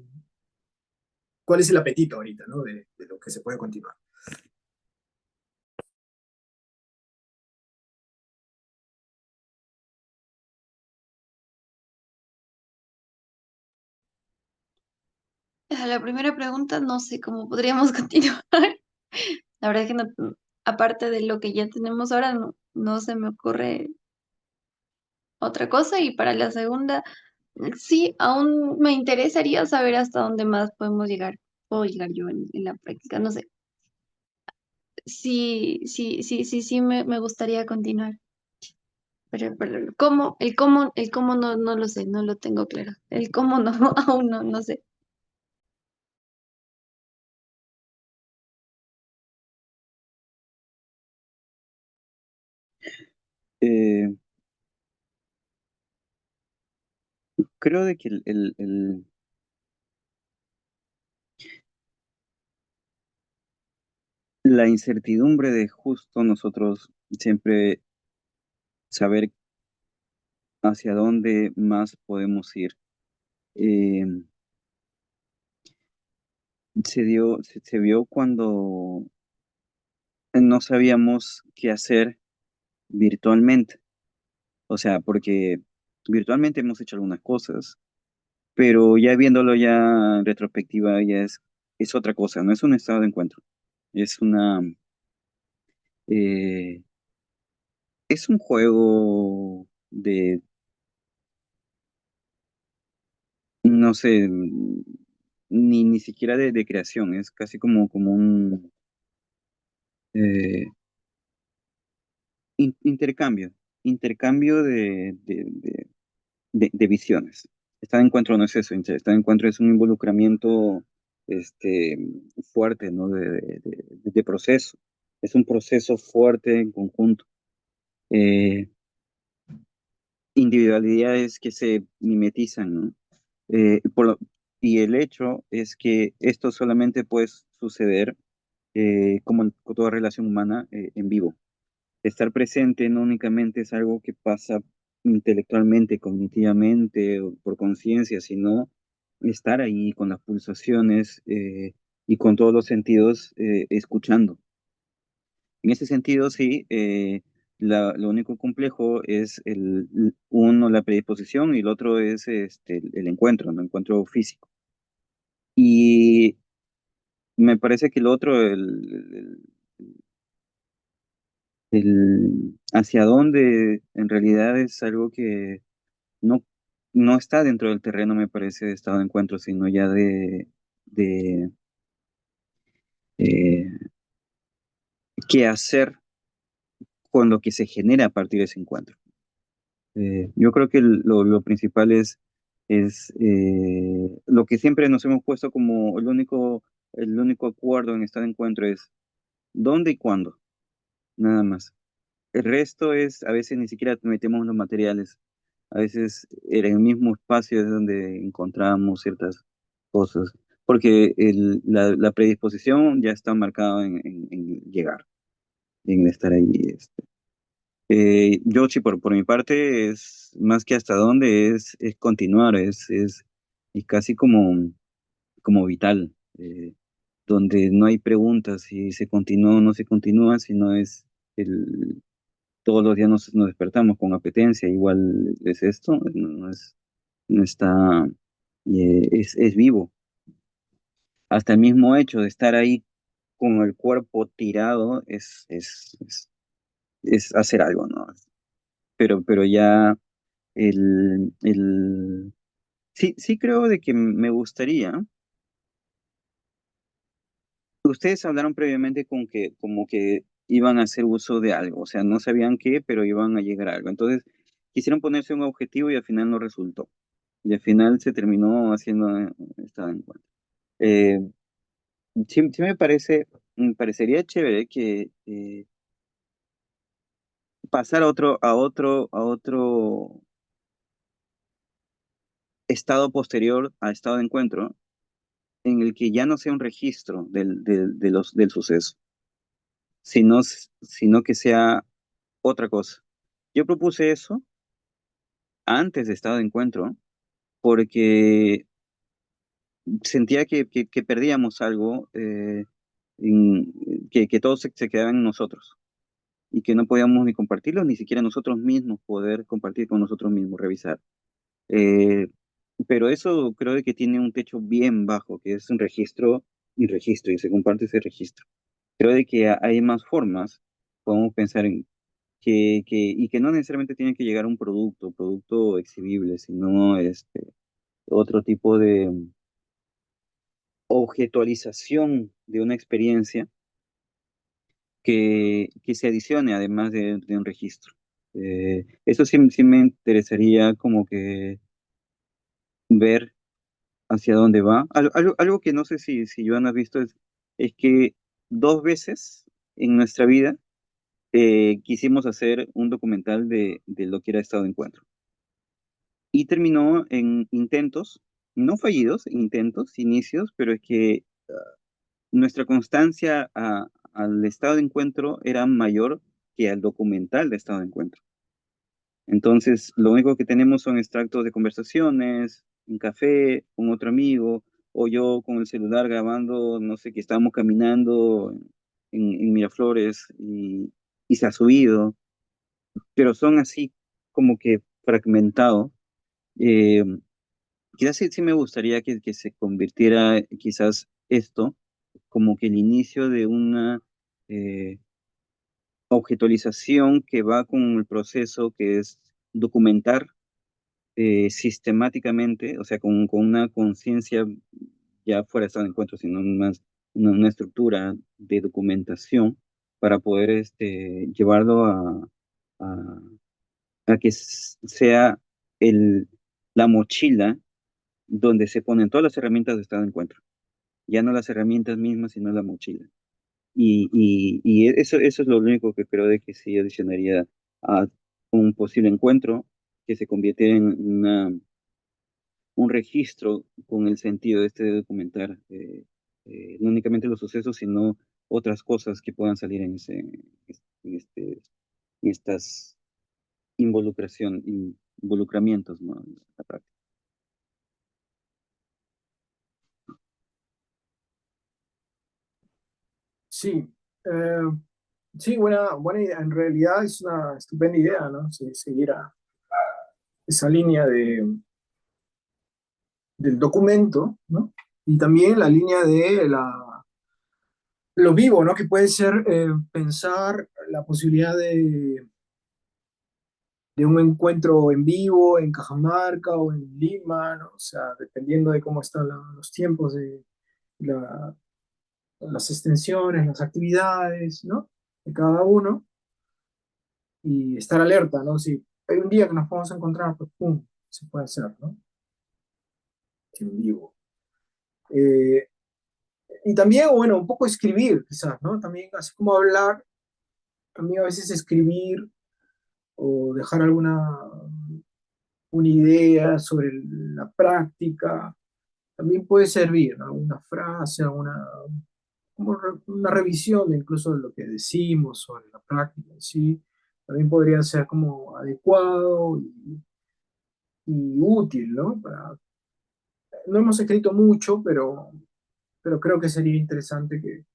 ¿Cuál es el apetito ahorita, ¿no? De lo que se puede continuar. A la primera pregunta, no sé cómo podríamos continuar. La verdad es que no, aparte de lo que ya tenemos ahora, no se me ocurre otra cosa. Y para la segunda, sí, aún me interesaría saber hasta dónde más podemos llegar. Puedo llegar yo en la práctica, no sé. Sí, sí, sí, sí, sí, me gustaría continuar. Pero el cómo no lo sé, no lo tengo claro. El cómo no, aún no sé. Eh, creo de que la incertidumbre de justo nosotros siempre saber hacia dónde más podemos ir, eh, se vio cuando no sabíamos qué hacer virtualmente. O sea, porque virtualmente hemos hecho algunas cosas, pero ya viéndolo ya en retrospectiva ya es otra cosa, no es un estado de encuentro, es eh, es un juego de, no sé, ni siquiera de creación, es casi como un eh, intercambio, intercambio de visiones. Estado de encuentro no es eso, estado de encuentro es un involucramiento este, fuerte, ¿no? De proceso. Es un proceso fuerte en conjunto. Eh, Individualidades que se mimetizan, ¿no? Y el hecho es que esto solamente puede suceder, como en toda relación humana, en vivo. Estar presente no únicamente es algo que pasa intelectualmente, cognitivamente o por conciencia, sino estar ahí con las pulsaciones y con todos los sentidos escuchando. En ese sentido, sí, lo único complejo es uno, la predisposición y el otro es el encuentro, el encuentro físico. Y me parece que el otro, hacia dónde en realidad es algo que no, no está dentro del terreno, me parece, de estado de encuentro, sino ya de eh, qué hacer con lo que se genera a partir de ese encuentro. Yo creo que lo principal es lo que siempre nos hemos puesto como el único acuerdo en estado de encuentro es dónde y cuándo, nada más. El resto es, a veces ni siquiera metemos los materiales. A veces en el mismo espacio es donde encontramos ciertas cosas, porque la predisposición ya está marcada en llegar, en estar ahí. Yo sí, por mi parte, es más que hasta dónde es continuar, es casi como vital, donde no hay preguntas si se continúa o no se continúa, sino es el, todos los días nos despertamos con apetencia, igual es esto, no está, es vivo. Hasta el mismo hecho de estar ahí con el cuerpo tirado es hacer algo, ¿no? Pero ya sí creo de que me gustaría. Ustedes hablaron previamente con que como que iban a hacer uso de algo, o sea, no sabían qué, pero iban a llegar a algo. Entonces, quisieron ponerse un objetivo y al final no resultó. Y al final se terminó haciendo esta encuentro. Eh, sí me parecería chévere que pasar a otro estado posterior a estado de encuentro en el que ya no sea un registro del suceso, sino que sea otra cosa. Yo propuse eso antes de estado de encuentro porque sentía que perdíamos algo, que todo se quedaba en nosotros y que no podíamos ni compartirlo, ni siquiera nosotros mismos poder compartir con nosotros mismos, revisar. Eh, pero eso creo de que tiene un techo bien bajo, que es un registro y registro, y se comparte ese registro. Creo de que hay más formas, podemos pensar en y que no necesariamente tiene que llegar a un producto exhibible, sino otro tipo de objetualización de una experiencia que se adicione además de un registro. Eso sí me interesaría como que ver hacia dónde va. Algo que no sé si Joan has visto es que dos veces en nuestra vida quisimos hacer un documental de lo que era estado de encuentro. Y terminó en intentos, no fallidos, intentos, inicios, pero es que nuestra constancia al estado de encuentro era mayor que al documental de estado de encuentro. Entonces, lo único que tenemos son extractos de conversaciones, un café, con otro amigo, o yo con el celular grabando, no sé, que estábamos caminando en Miraflores y se ha subido, pero son así como que fragmentados Eh, Quizás sí, sí me gustaría que se convirtiera quizás esto como que el inicio de una eh, objetualización que va con el proceso que es documentar sistemáticamente, o sea, con una conciencia ya fuera de estado de encuentro, sino más una estructura de documentación para poder llevarlo a, a que sea el, la mochila donde se ponen todas las herramientas de estado de encuentro. Ya no las herramientas mismas, sino la mochila. Y eso es lo único que creo de que sí adicionaría a un posible encuentro que se convierte en un registro con el sentido de documentar no únicamente los sucesos, sino otras cosas que puedan salir en, este, en estas involucramientos, ¿no? En la práctica. Sí, eh, sí, buena idea. En realidad es una estupenda idea, ¿no? Seguir a esa línea del documento, ¿no? Y también la línea de lo vivo, ¿no? Que puede ser pensar la posibilidad de un encuentro en vivo en Cajamarca o en Lima, ¿no? O sea, dependiendo de cómo están los tiempos de la- las extensiones, las actividades, ¿no? De cada uno y estar alerta, ¿no? Si hay un día que nos podemos encontrar, pues pum, se puede hacer, ¿no? En vivo. Eh, y también, bueno, un poco escribir, quizás, ¿no? También, así como hablar, a mí a veces escribir o dejar una idea sobre la práctica, también puede servir, ¿no? Una frase, una revisión incluso de lo que decimos sobre la práctica en sí, también podría ser como adecuado y útil, ¿no? No hemos escrito mucho, pero creo que sería interesante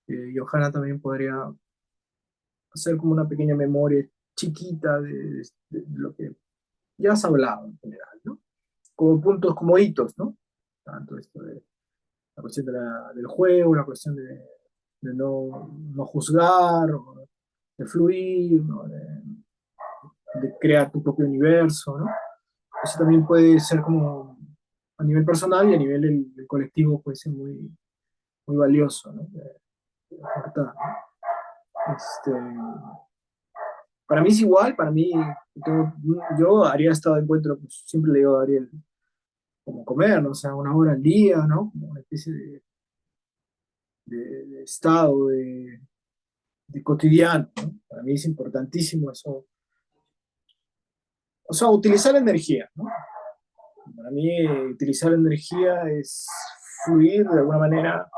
y ojalá también podría hacer como una pequeña memoria chiquita de lo que ya has hablado en general, ¿no? Como puntos, como hitos, ¿no? Tanto esto de la cuestión del juego, la cuestión de no juzgar, o de fluir, ¿no? De crear tu propio universo, ¿no? Eso también puede ser como a nivel personal y a nivel del colectivo puede ser muy valioso, ¿no? De aportar, ¿no? Este, para mí es igual, para mí, tengo- yo haría estado de encuentro, pues siempre le digo a Ariel, como comer, ¿no? O sea, una hora al día, ¿no? Como una especie de estado de cotidiano, ¿no? Para mí es importantísimo eso. O sea, utilizar energía, ¿no? Para mí utilizar energía es fluir de alguna manera,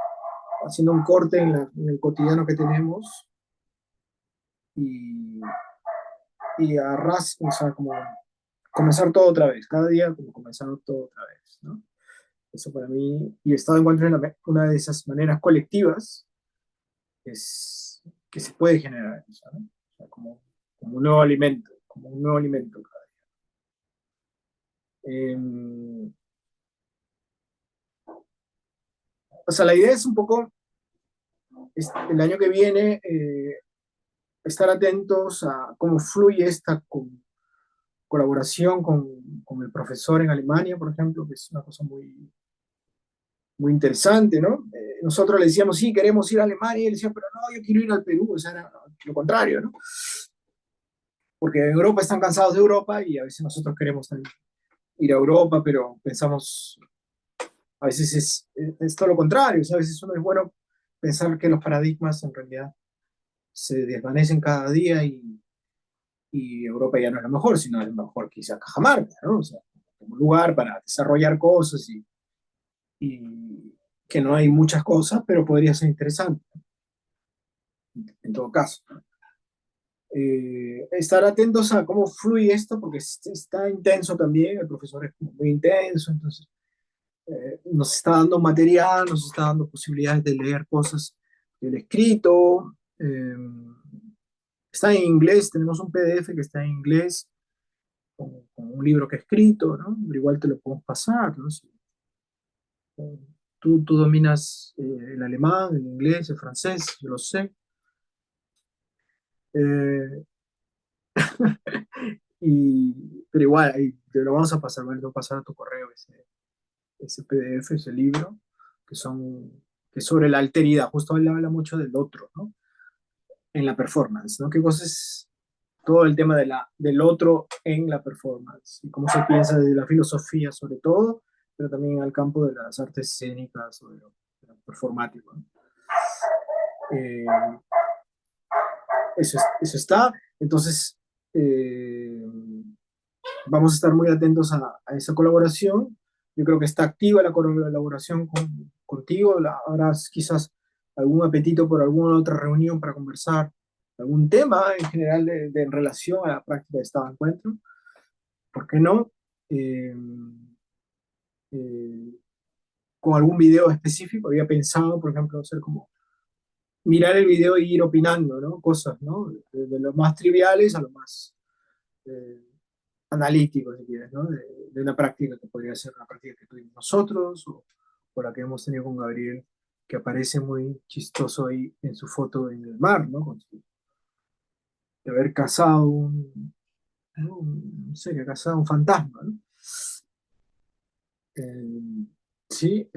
haciendo un corte en el cotidiano que tenemos y, y o sea, como comenzar todo otra vez, cada día como comenzar todo otra vez, ¿no? Eso para mí, y el estado de encuentro es una de esas maneras colectivas es, que se puede generar, ¿no? O sea, como un nuevo alimento, como un nuevo alimento cada día. O sea, la idea es un poco, el año que viene, estar atentos a cómo fluye esta colaboración con el profesor en Alemania, por ejemplo, que es una cosa muy interesante, ¿no? Nosotros le decíamos, sí, queremos ir a Alemania, y él decía, pero no, yo quiero ir al Perú, o sea, era lo contrario, ¿no? Porque en Europa están cansados de Europa y a veces nosotros queremos también ir a Europa, pero pensamos, a veces es todo lo contrario, o sea, a veces uno es bueno pensar que los paradigmas en realidad se desvanecen cada día y Europa ya no es lo mejor, sino es lo mejor quizá Cajamarca, ¿no? O sea, como un lugar para desarrollar cosas y que no hay muchas cosas, pero podría ser interesante en todo caso. Estar atentos a cómo fluye esto, porque está intenso también, el profesor es muy intenso, entonces nos está dando material, nos está dando posibilidades de leer cosas del escrito, está en inglés, tenemos un PDF que está en inglés, con un libro que he escrito, ¿no? Pero igual te lo podemos pasar, ¿no? Tú dominas el alemán, el inglés, el francés, yo lo sé. Eh, pero igual, ahí te lo vamos a pasar, ¿vale? Te voy a pasar a tu correo ese PDF, ese libro, que que es sobre la alteridad. Justo él habla mucho del otro, ¿no? En la performance, ¿no? ¿Qué cosa es todo el tema del otro en la performance? Y cómo se piensa desde la filosofía, sobre todo, pero también al campo de las artes escénicas o de lo performático, ¿no? Eh, eso está. Entonces, eh, vamos a estar muy atentos a esa colaboración. Yo creo que está activa la colaboración contigo. Habrás quizás algún apetito por alguna otra reunión para conversar algún tema en general en relación a la práctica de estado de encuentro. ¿Por qué no? Eh, eh, con algún video específico. Había pensado, por ejemplo, hacer como mirar el video e ir opinando, ¿no? Cosas, ¿no? De lo más triviales a lo más eh, analítico, si quieres, ¿no? De una práctica que podría ser una práctica que tuvimos nosotros o la que hemos tenido con Gabriel, que aparece muy chistoso ahí en su foto en el mar, ¿no? De haber cazado ¿no? No sé, que ha cazado un fantasma, ¿no? Eh, sí,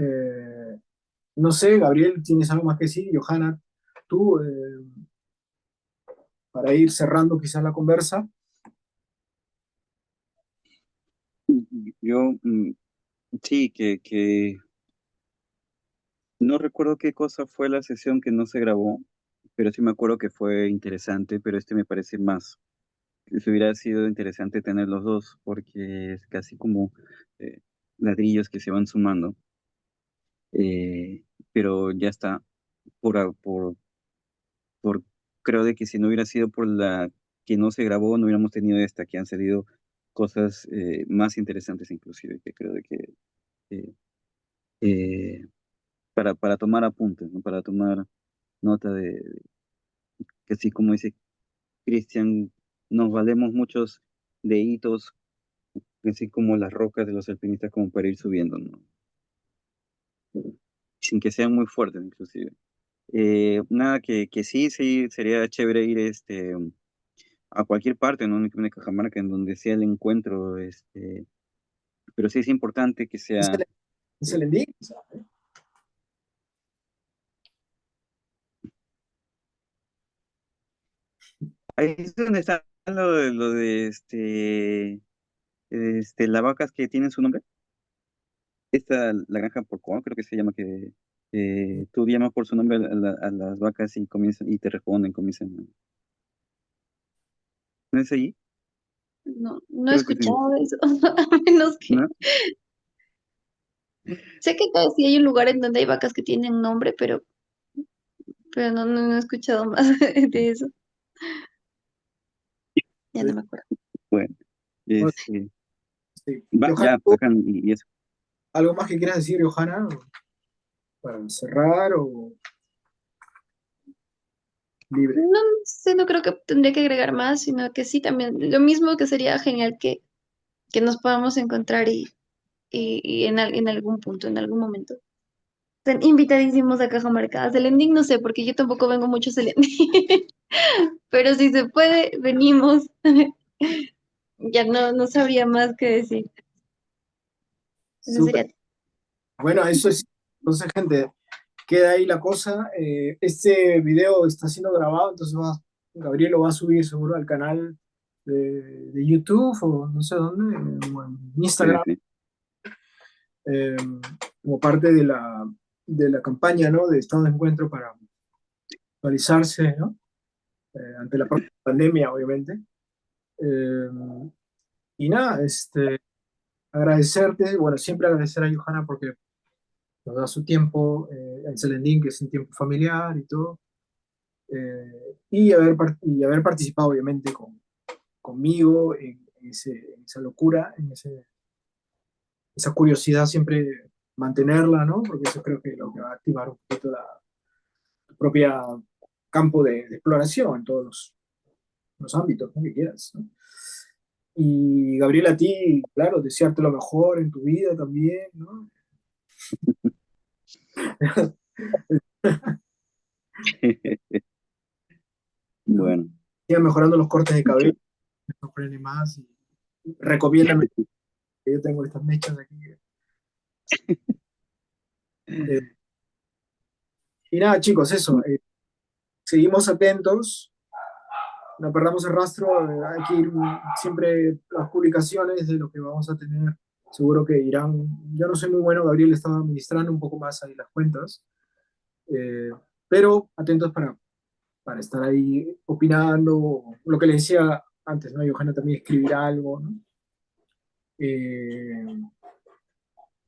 no sé, Gabriel, ¿tienes algo más que decir? Johanna, tú, para ir cerrando quizás la conversa. Yo, sí, que no recuerdo qué cosa fue la sesión que no se grabó, pero sí me acuerdo que fue interesante, pero este me parece más. Se hubiera sido interesante tener los dos, porque es casi como eh, ladrillos que se van sumando. Pero ya está, por, a- por, creo de que si no hubiera sido por la que no se grabó, no hubiéramos tenido esta, que han salido cosas más interesantes inclusive, que creo de que eh, eh, para tomar apuntes, ¿no? Para tomar nota de que así como dice Cristian, nos valemos muchos de hitos, así como las rocas de los alpinistas, como para ir subiendo, ¿no? Sin que sean muy fuertes inclusive. Nada, que sí, sí, sería chévere ir a cualquier parte, no únicamente a Cajamarca, en donde sea el encuentro, pero sí es importante que Es sea, el, es eh, el ending, ¿sabes? ahí es donde está las vacas que tienen su nombre. Esta, la granja Porcón, creo que se llama, que tú llamas por su nombre a las vacas y comienzan, y te responden, comienzan. ¿No es allí? No, no he Creo que sí, escuchado eso, a menos que... ¿no? Sé que sí hay un lugar en donde hay vacas que tienen nombre, pero no he escuchado más de eso. Ya no me acuerdo. Bueno, Bueno, este, sí. Johanna, ya, ¿tú bacán, y eso. algo más que quieras decir, Johanna, para cerrar o libre? No sé, no creo que tendría que agregar más, sino que sí, también lo mismo que sería genial que nos podamos encontrar y en algún punto, en algún momento. Están invitadísimos a Cajamarca. A Selendín no sé, porque yo tampoco vengo mucho a Selendín. Pero si se puede, venimos. Ya no sabría más que decir. Eso Súper. sería. Bueno, eso es. Entonces, gente, queda ahí la cosa. Este video está siendo grabado, entonces Gabriel lo va a subir seguro al canal de YouTube o no sé dónde, o en Sí, Instagram, sí. eh, como parte de la campaña, ¿no? De Estado de Encuentro para actualizarse, ¿no? Ante la próxima pandemia, obviamente. Eh, y nada, agradecerte, bueno, siempre agradecer a Johanna porque nos da su tiempo, en Selendín, que es un tiempo familiar y todo, y haber participado, obviamente, conmigo en esa locura, esa curiosidad siempre mantenerla, ¿no? Porque eso creo que lo que va a activar un poquito tu propia campo de exploración en todos los ámbitos, ¿no? Que quieras, ¿no? Y Gabriel, a ti, claro, desearte lo mejor en tu vida también, ¿no? ¿No? Bueno, Sigan mejorando los cortes de mucho. cabello, no frene más. Y recomiéndame, que yo tengo estas mechas aquí. Eh, y nada, chicos, eso. Seguimos atentos, no perdamos el rastro. Hay que ir siempre las publicaciones de lo que vamos a tener. Seguro que irán. Yo no soy muy bueno, Gabriel estaba administrando un poco más ahí las cuentas. eh, pero atentos para estar ahí opinando, lo que le decía antes, ¿no? Johanna también escribirá algo, ¿no? Eh,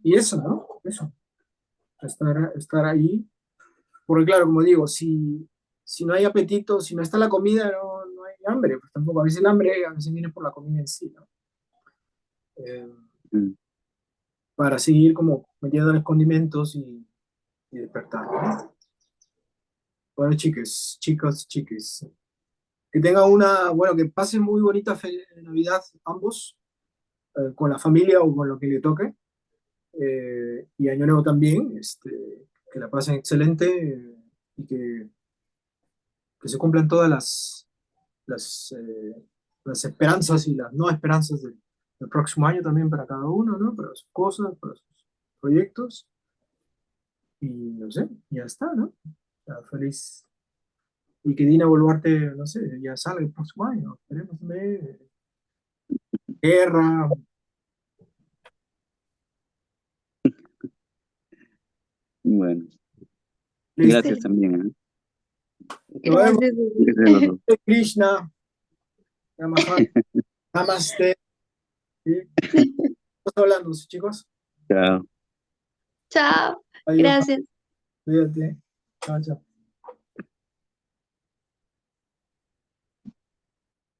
y eso, ¿no? Eso, estar ahí. Porque claro, como digo, si no hay apetito, si no está la comida, no hay hambre, pues tampoco. A veces el hambre a veces viene por la comida en sí, ¿no? Eh, Mm. para seguir como metiendo los condimentos y despertar, ¿no? Bueno, chiques, chicos, chiques. Que tengan bueno, que pasen muy bonita Navidad ambos, con la familia o con lo que le toque. Y Año Nuevo también, que la pasen excelente, y que se cumplan todas las, eh, las esperanzas y las no esperanzas del próximo año también para cada uno, ¿no? Para sus cosas, para sus proyectos. Y no sé, ya está, ¿no? Ya, feliz. Y que Dina Boluarte, no sé, ya salga el próximo año. Esperemos también. Guerra. Bueno, Listo. gracias también, Nos vemos. Gracias. gracias a los dos. Krishna. Namaha. Namaste. ¿Sí? Estamos hablando, ¿sí, chicos? Chao. Chao. Adiós. Gracias. Cuídate. Chao, chao.